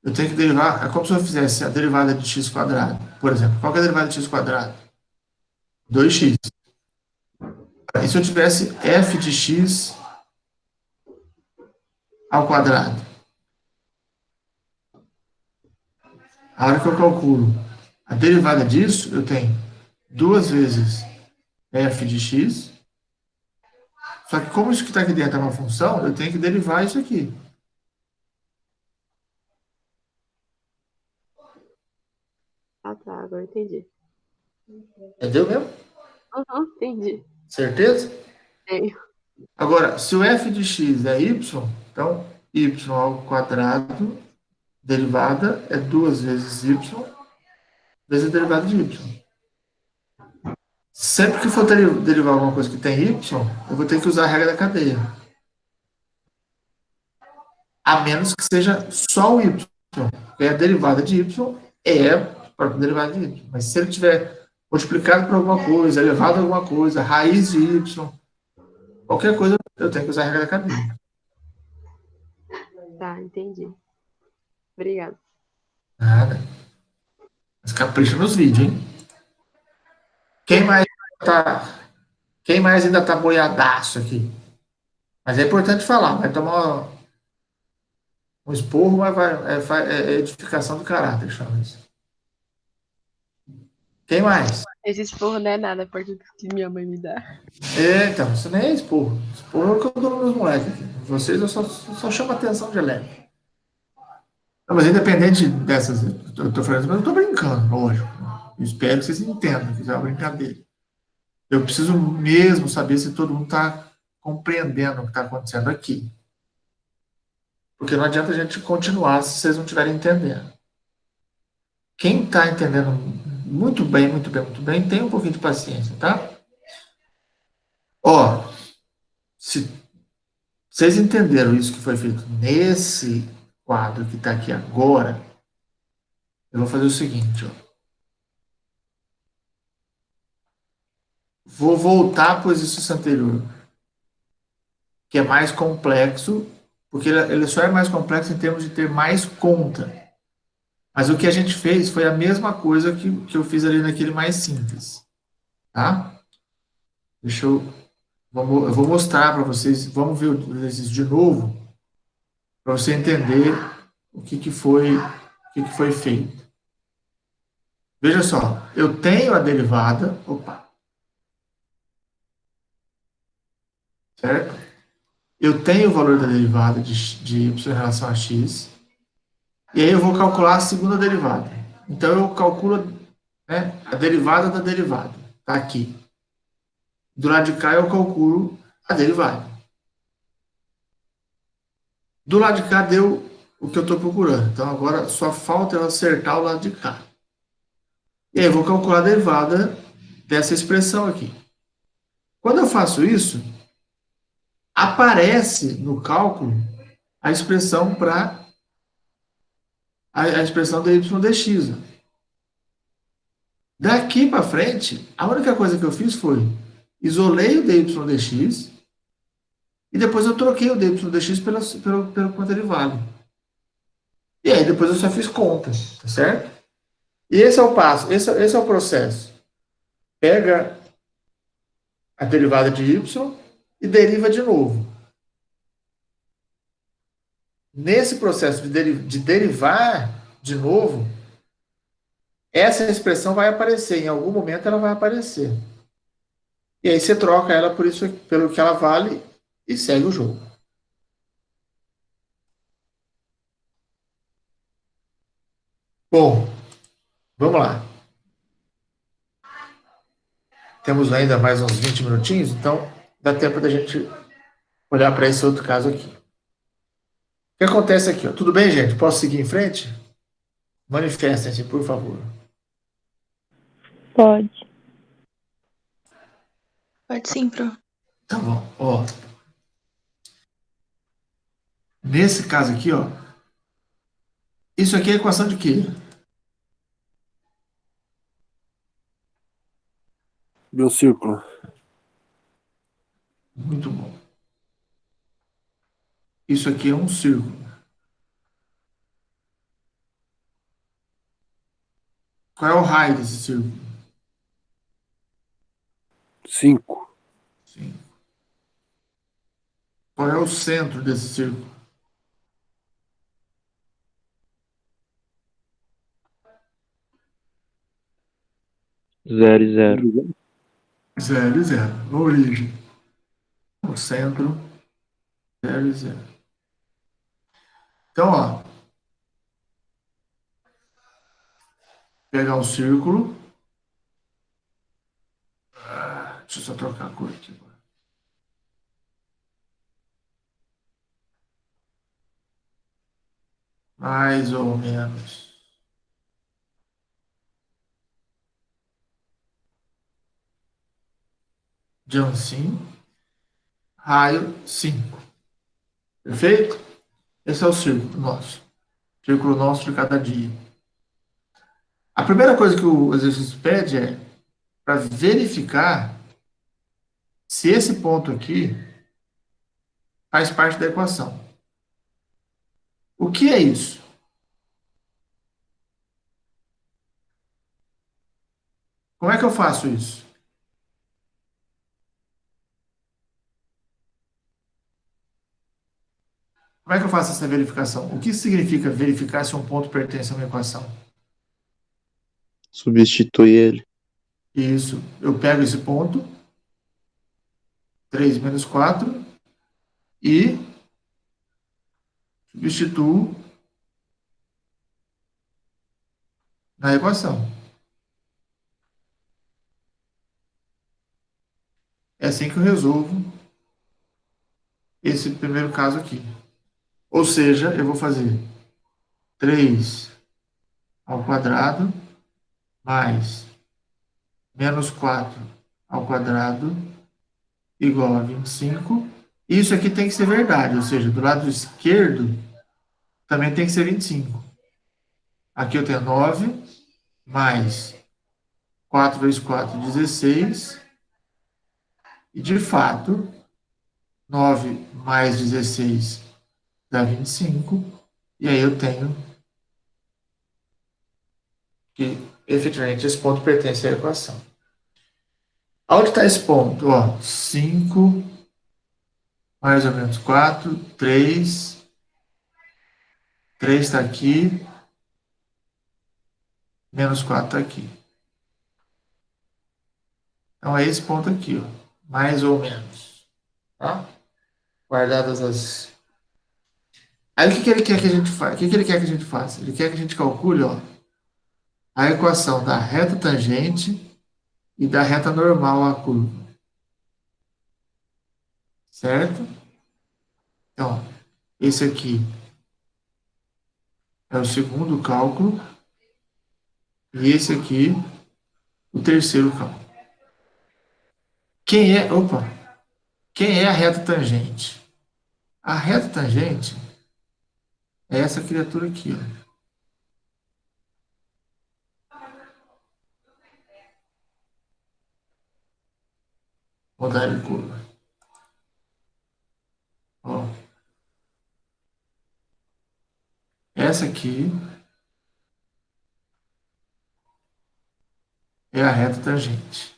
Speaker 1: eu tenho que derivar, é como se eu fizesse a derivada de x quadrado. Por exemplo, qual que é a derivada de x quadrado? 2x. E se eu tivesse f de x ao quadrado? A hora que eu calculo a derivada disso, eu tenho 2 vezes f de x. Só que como isso que está aqui dentro é uma função, eu tenho que derivar isso aqui.
Speaker 3: Ah, tá. Agora entendi.
Speaker 1: Entendeu mesmo?
Speaker 3: Uhum, entendi.
Speaker 1: Certeza?
Speaker 3: Tenho.
Speaker 1: Agora, se o f de x é y, então y ao quadrado, derivada é 2 vezes y, vezes a derivada de y. Sempre que for derivar alguma coisa que tem y, eu vou ter que usar a regra da cadeia. A menos que seja só o y. Porque a derivada de y é a própria derivada de y. Mas se ele tiver multiplicado por alguma coisa, elevado a alguma coisa, raiz de y, qualquer coisa, eu tenho que usar a regra da cadeia.
Speaker 3: Tá, entendi. Obrigada.
Speaker 1: Nada. Mas capricha nos vídeos, hein? Quem mais ainda tá boiadaço aqui? Mas é importante falar, vai tomar um esporro, mas é edificação do caráter, chama isso. Quem mais?
Speaker 3: Esse esporro não é nada perto do que minha mãe me dá.
Speaker 1: Então, isso nem é esporro. Esporro é o que eu dou nos meus moleques aqui. Vocês eu só chamo a atenção de leve. Não, mas independente dessas, eu tô falando, mas eu tô brincando, lógico. Eu espero que vocês entendam que isso é uma brincadeira. Eu preciso mesmo saber se todo mundo está compreendendo o que está acontecendo aqui. Porque não adianta a gente continuar se vocês não estiverem entendendo. Quem está entendendo muito bem, muito bem, muito bem, tem um pouquinho de paciência, tá? Ó, se vocês entenderam isso que foi feito nesse quadro que está aqui agora, eu vou fazer o seguinte, ó. Vou voltar para o exercício anterior, que é mais complexo, porque ele só é mais complexo em termos de ter mais conta. Mas o que a gente fez foi a mesma coisa que eu fiz ali naquele mais simples. Tá? Eu vou mostrar para vocês, vamos ver o exercício de novo, para você entender o que foi feito. Veja só, eu tenho a derivada, certo? Eu tenho o valor da derivada de y em relação a x, e aí eu vou calcular a segunda derivada. Então, eu calculo, né, a derivada da derivada. Está aqui. Do lado de cá, eu calculo a derivada. Do lado de cá, deu o que eu estou procurando. Então, agora, só falta eu acertar o lado de cá. E aí, eu vou calcular a derivada dessa expressão aqui. Quando eu faço isso, aparece no cálculo a expressão para a expressão dy dx. Ó. Daqui para frente, a única coisa que eu fiz foi isolei o dy dx e depois eu troquei o dy dx pelo quanto ele vale. E aí depois eu só fiz contas, tá certo? E esse é o passo, esse é o processo. Pega a derivada de y e deriva de novo. Nesse processo de derivar de novo, essa expressão vai aparecer, em algum momento ela vai aparecer. E aí você troca ela por isso, pelo que ela vale e segue o jogo. Bom, vamos lá. Temos ainda mais uns 20 minutinhos, então dá tempo da gente olhar para esse outro caso aqui. O que acontece aqui? Ó? Tudo bem, gente? Posso seguir em frente? Manifestem-se, por favor.
Speaker 4: Pode.
Speaker 8: Pode sim, pro.
Speaker 1: Tá bom. Ó. Nesse caso aqui, ó. Isso aqui é equação de quê?
Speaker 6: De um círculo.
Speaker 1: Muito bom. Isso aqui é um círculo. Qual é o raio desse círculo?
Speaker 6: 5.
Speaker 1: 5. Qual é o centro desse círculo?
Speaker 11: 0 e 0.
Speaker 1: 0 e 0. A origem. O centro, 0 e 0. Então, ó. Pegar o círculo. Deixa eu só trocar a cor aqui. Mais ou menos. Jansim. Raio 5. Perfeito? Esse é o círculo nosso. Círculo nosso de cada dia. A primeira coisa que o exercício pede é para verificar se esse ponto aqui faz parte da equação. O que é isso? Como é que eu faço isso? Como é que eu faço essa verificação? O que significa verificar se um ponto pertence a uma equação?
Speaker 9: Substitui ele.
Speaker 1: Isso. Eu pego esse ponto, 3 menos 4, e substituo na equação. É assim que eu resolvo esse primeiro caso aqui. Ou seja, eu vou fazer 3 ao quadrado mais menos 4 ao quadrado igual a 25. Isso aqui tem que ser verdade, ou seja, do lado esquerdo também tem que ser 25. Aqui eu tenho 9 mais 4 vezes 4, 16. E, de fato, 9 mais 16 dá 25. E aí eu tenho que, efetivamente, esse ponto pertence à equação. Onde está esse ponto? Ó, 5 mais ou menos 4, 3. 3 está aqui. Menos 4 está aqui. Então, é esse ponto aqui, ó. Mais ou menos. Tá? Guardadas as... Aí, o que ele quer que a gente faça? O que ele quer que a gente faça? Ele quer que a gente calcule, ó, a equação da reta tangente e da reta normal à curva. Certo? Então, esse aqui é o segundo cálculo. E esse aqui, o terceiro cálculo. Quem é a reta tangente? A reta tangente é essa criatura aqui, ó. Mudar de curva. Ó. Essa aqui é a reta tangente.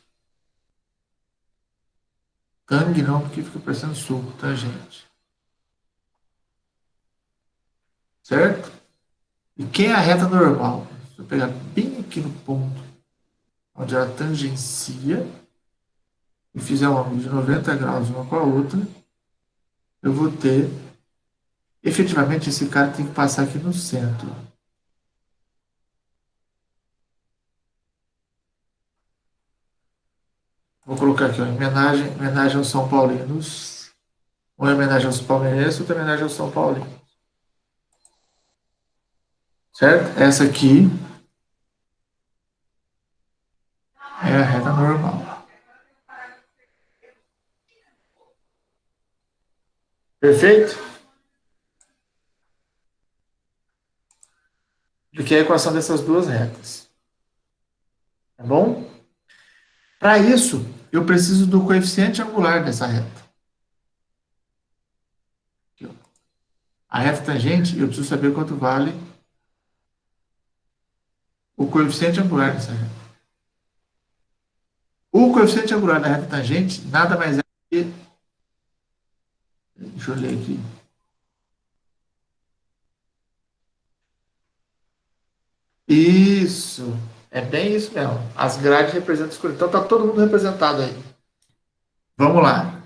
Speaker 1: Tangue não, porque fica parecendo suco, tangente. Certo? E quem é a reta normal? Se eu pegar bem aqui no ponto onde ela tangencia e fizer um ângulo de 90 graus uma com a outra, eu vou ter... Efetivamente, esse cara tem que passar aqui no centro. Vou colocar aqui, ó, homenagem aos São Paulinos. Um é homenagem aos palmeirenses, outro é homenagem aos São Paulinos. Certo? Essa aqui é a reta normal. Perfeito? Porque é a equação dessas duas retas. Tá bom? Para isso, eu preciso do coeficiente angular dessa reta. Aqui, ó. A reta tangente, eu preciso saber quanto vale o coeficiente angular dessa reta. O coeficiente angular da reta tangente nada mais é que... Deixa eu ler aqui. Isso. É bem isso mesmo. As grades representam escuridão. Então tá todo mundo representado aí. Vamos lá.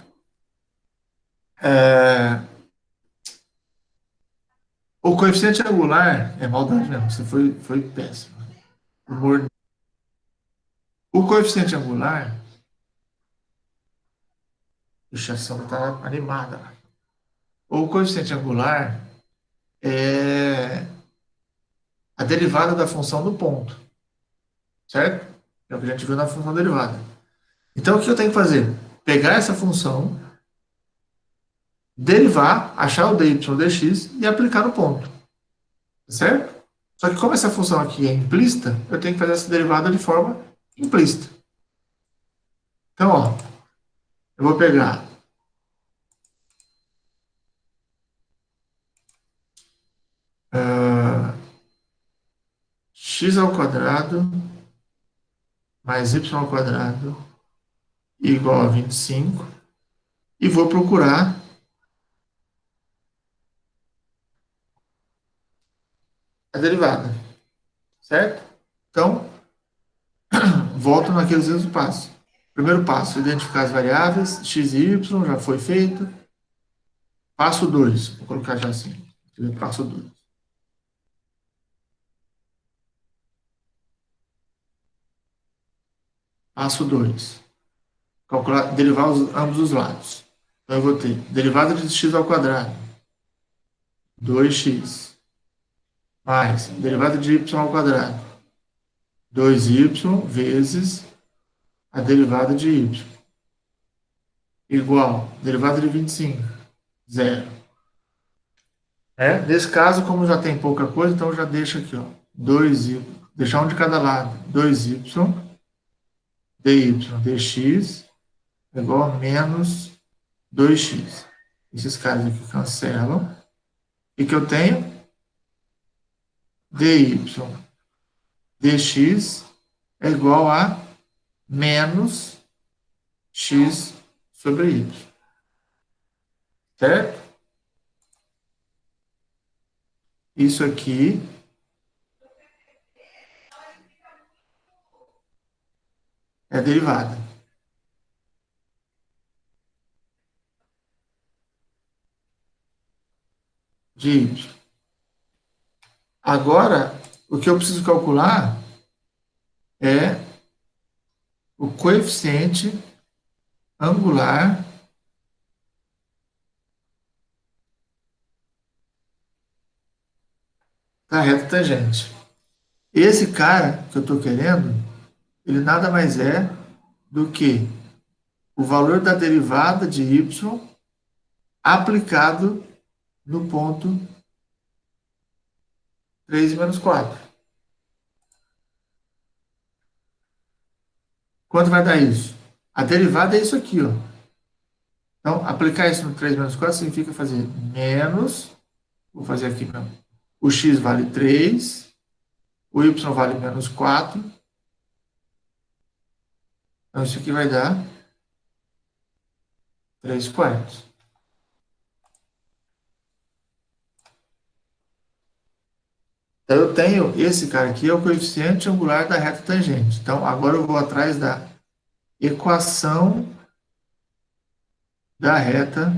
Speaker 1: O coeficiente angular é maldade mesmo. Você foi péssimo. Humor. O coeficiente angular. Puxa, a Sandra tá animada. O coeficiente angular é a derivada da função do ponto. Certo? É o que a gente viu na função derivada. Então, o que eu tenho que fazer? Pegar essa função, derivar, achar o dy dx e aplicar no ponto. Certo? Só que como essa função aqui é implícita, eu tenho que fazer essa derivada de forma implícita. Então, ó, eu vou pegar x ao quadrado mais y ao quadrado igual a 25 e vou procurar a derivada, certo? Então, volto naqueles mesmos passos. Primeiro passo, identificar as variáveis, x e y, já foi feito. Passo 2, vou colocar já assim, passo 2. Passo 2, calcular, derivar ambos os lados. Então, eu vou ter derivada de x ao quadrado, 2x, mais derivada de y ao quadrado, 2y vezes a derivada de y, igual, derivada de 25, 0. Nesse caso, como já tem pouca coisa, então já deixa aqui, ó, 2y, deixar um de cada lado, 2y, dy dx, igual a menos 2x. Esses caras aqui cancelam. E que eu tenho? Dy dx é igual a menos x sobre y. Certo? Isso aqui é a derivada. De y. Agora, o que eu preciso calcular é o coeficiente angular da reta tangente. Esse cara que eu estou querendo, ele nada mais é do que o valor da derivada de y aplicado no ponto 3 menos 4. Quanto vai dar isso? A derivada é isso aqui, ó. Então, aplicar isso no 3 menos 4 significa fazer menos, vou fazer aqui mesmo. O x vale 3, o y vale menos 4. Então, isso aqui vai dar 3 quartos. Então, eu tenho esse cara aqui, é o coeficiente angular da reta tangente. Então, agora eu vou atrás da equação da reta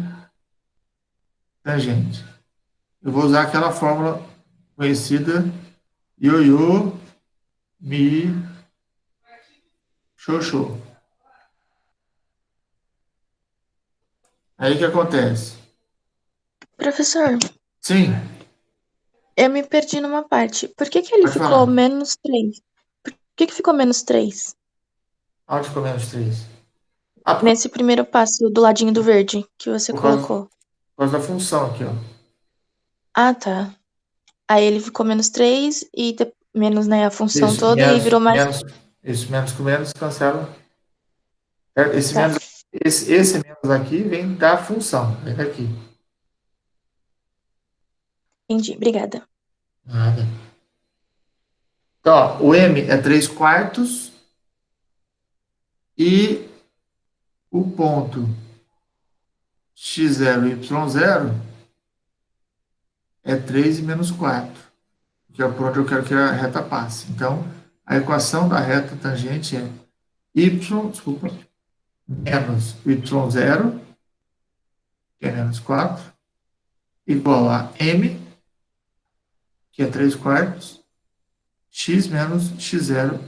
Speaker 1: tangente. Eu vou usar aquela fórmula conhecida ioiô, mi, xoxô. Aí o que acontece?
Speaker 8: Professor,
Speaker 1: Sim,
Speaker 8: eu me perdi numa parte. Por que que ele
Speaker 1: pode
Speaker 8: ficou
Speaker 1: falar.
Speaker 8: menos 3? Por que que ficou menos 3?
Speaker 1: Onde ficou menos 3?
Speaker 8: Nesse primeiro passo do ladinho do verde que você
Speaker 1: Por causa,
Speaker 8: colocou.
Speaker 1: por causa da função aqui, ó.
Speaker 8: Ah, tá. Aí ele ficou menos 3 e menos, né, a função
Speaker 1: Isso,
Speaker 8: toda e aí
Speaker 1: menos,
Speaker 8: virou mais.
Speaker 1: menos, isso, menos com menos cancela. Certo? Esse
Speaker 8: Tá.
Speaker 1: menos, esse menos aqui vem da função, vem daqui.
Speaker 8: Entendi. Obrigada.
Speaker 1: Nada. Então, ó, o m é 3 quartos e o ponto x0 e y0 é 3 e menos 4, que é por onde eu quero que a reta passe. Então, a equação da reta tangente é menos y0, que é menos 4, igual a m, que é 3 quartos, x menos x0,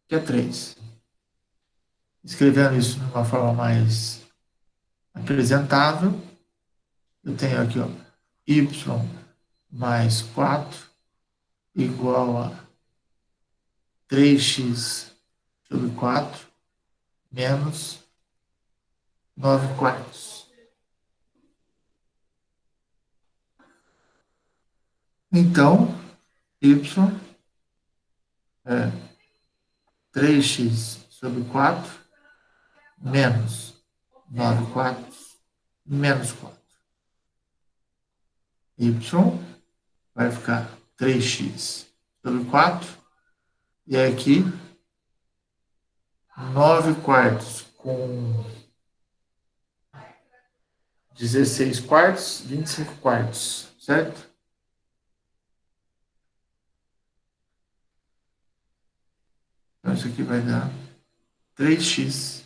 Speaker 1: que é 3. Escrevendo isso de uma forma mais apresentável, eu tenho aqui, ó, y mais 4 igual a 3x sobre 4 menos 9 quartos. Então, y é 3x sobre 4 menos 9 quartos menos 4. Y vai ficar 3x sobre 4. E aqui, 9 quartos com 16 quartos, 25 quartos, certo? Então, isso aqui vai dar 3x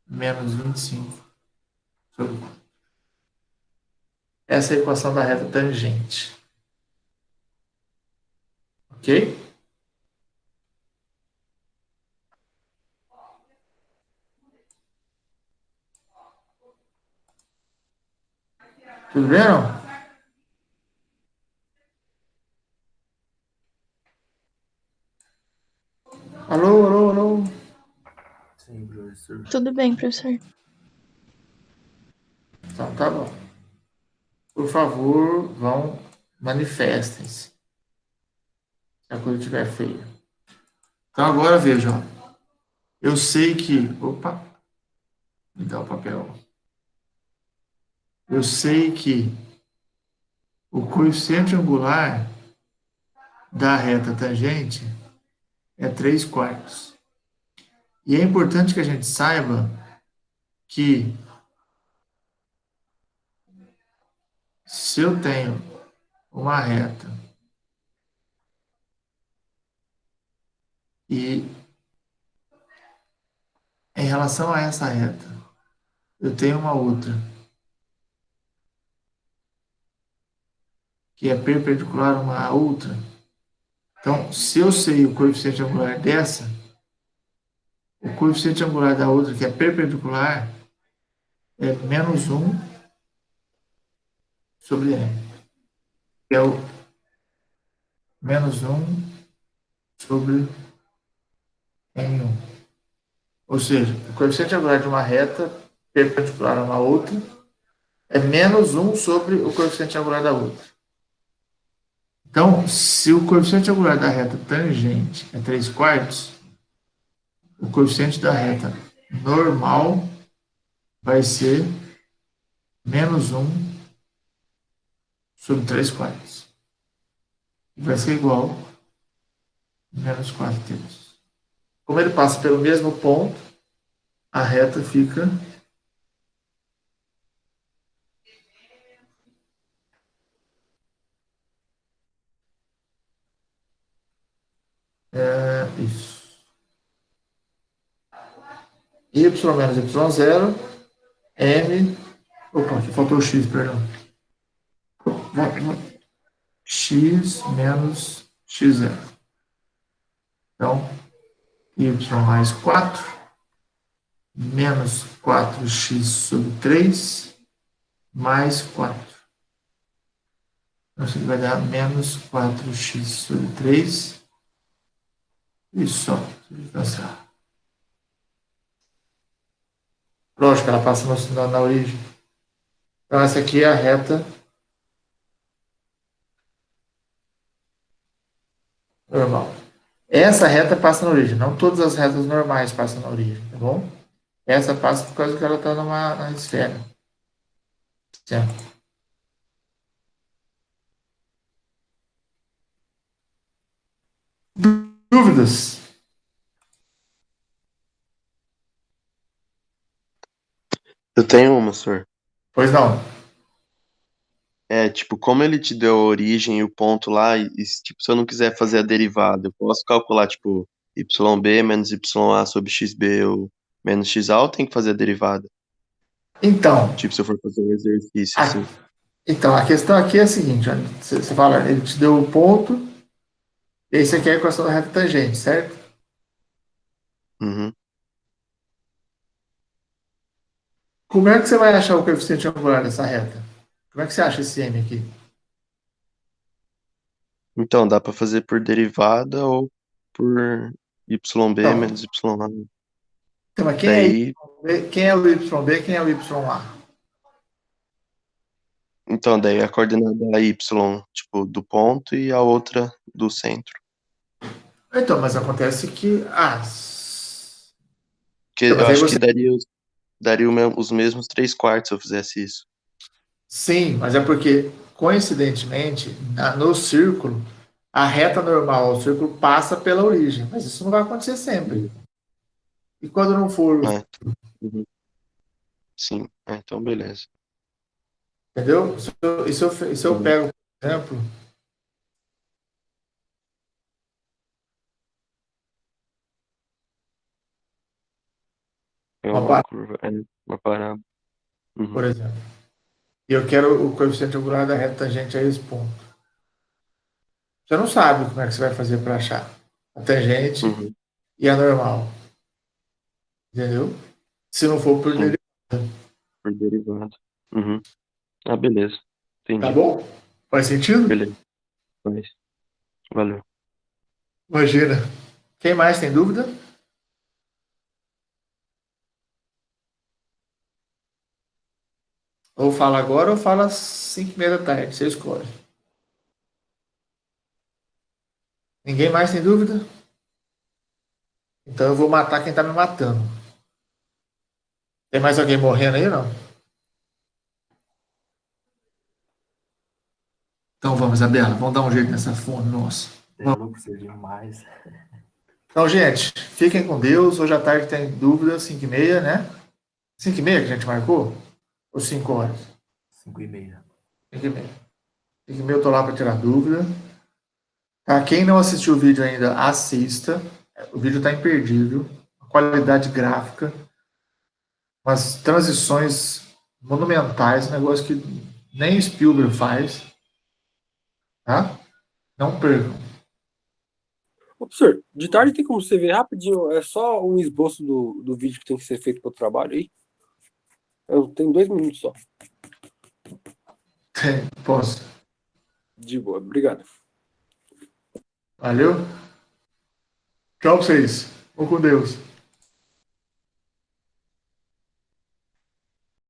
Speaker 1: menos 25 sobre 4. Essa é a equação da reta tangente. Ok? Tudo bem, não? Alô, alô, alô?
Speaker 5: Sim, professor.
Speaker 8: Tudo bem, professor.
Speaker 1: Então, tá bom. Por favor, manifestem-se. Se a coisa estiver feia. Então, agora veja, ó. Eu sei que... Opa! Me dá o papel. Eu sei que o coeficiente angular da reta tangente é 3 quartos. E é importante que a gente saiba que se eu tenho uma reta e em relação a essa reta eu tenho uma outra que é perpendicular uma à outra, então se eu sei o coeficiente angular dessa, o coeficiente angular da outra que é perpendicular é menos 1 sobre m, que é o menos 1 sobre n1. Ou seja, o coeficiente angular de uma reta perpendicular a uma outra é menos 1 sobre o coeficiente angular da outra. Então, se o coeficiente angular da reta tangente é 3 quartos, o coeficiente da reta normal vai ser menos 1 sobre 3 quartos. Vai ser igual a menos 4 terços. Como ele passa pelo mesmo ponto, a reta fica isso. Y menos Y0, M. Opa, aqui faltou o X, perdão. X menos X0. Então, Y mais 4 menos 4x sobre 3 mais 4. Então, isso aqui vai dar menos 4x sobre 3. Isso só. Lógico, ela passa na origem. Então, essa aqui é a reta normal. Essa reta passa na origem. Não todas as retas normais passam na origem, tá bom? Essa passa por causa que ela está na esfera. Certo? Dúvidas?
Speaker 9: Eu tenho uma, senhor.
Speaker 1: Pois não.
Speaker 9: Tipo, como ele te deu a origem e o ponto lá, tipo, se eu não quiser fazer a derivada, eu posso calcular, tipo, YB menos YA sobre XB ou menos XA, ou tem que fazer a derivada?
Speaker 1: Então.
Speaker 9: Tipo, se eu for fazer um exercício, assim.
Speaker 1: Então, a questão aqui é a seguinte, você fala, ele te deu o ponto, e aí você quer a equação da reta tangente, certo?
Speaker 9: Uhum.
Speaker 1: Como é que você vai achar o coeficiente angular dessa reta? Como é que você acha esse M aqui?
Speaker 9: Então, dá para fazer por derivada ou por YB menos YA.
Speaker 1: Então, mas quem é o YB, quem é o YA?
Speaker 9: Então, daí a coordenada Y, tipo, do ponto e a outra do centro.
Speaker 1: Então, mas acontece que...
Speaker 9: Porque eu acho que daria os mesmos 3/4 se eu fizesse isso.
Speaker 1: Sim, mas é porque, coincidentemente, no círculo, a reta normal ao círculo passa pela origem, mas isso não vai acontecer sempre. E quando não for...
Speaker 9: Uhum. Sim, então beleza.
Speaker 1: Entendeu? E se eu pego, por exemplo...
Speaker 9: É uma curva, uma parábola. Uhum.
Speaker 1: Por exemplo. E eu quero o coeficiente angular da reta tangente a esse ponto. Você não sabe como é que você vai fazer para achar a tangente e a normal. Entendeu? Se não for por derivada.
Speaker 9: Por derivada. Uhum. Ah, beleza. Entendi.
Speaker 1: Tá bom? Faz sentido?
Speaker 9: Beleza. Faz. Valeu.
Speaker 1: Imagina. Quem mais tem dúvida? Ou fala agora ou fala às 5h30 da tarde. Você escolhe. Ninguém mais tem dúvida? Então eu vou matar quem tá me matando. Tem mais alguém morrendo aí, não? Então vamos, Isabela. Vamos dar um jeito nessa fome, nossa.
Speaker 5: Não precisa demais.
Speaker 1: Então, gente, fiquem com Deus. Hoje à tarde tem dúvida, 5h30, né? 5h30 que a gente marcou? Ou 5 horas?
Speaker 5: 5h30.
Speaker 1: 5h30. 5h30 eu tô lá para tirar dúvida. Tá? Quem não assistiu o vídeo ainda, assista. O vídeo tá imperdível. Qualidade gráfica. Umas transições monumentais. Um negócio que nem Spielberg faz. Tá? Não percam.
Speaker 6: Ô, professor, de tarde tem como você ver rapidinho, é só um esboço do vídeo que tem que ser feito para o trabalho aí? Eu tenho 2 minutos só.
Speaker 1: Posso.
Speaker 6: De boa, obrigado.
Speaker 1: Valeu. Tchau pra vocês. Vou com Deus.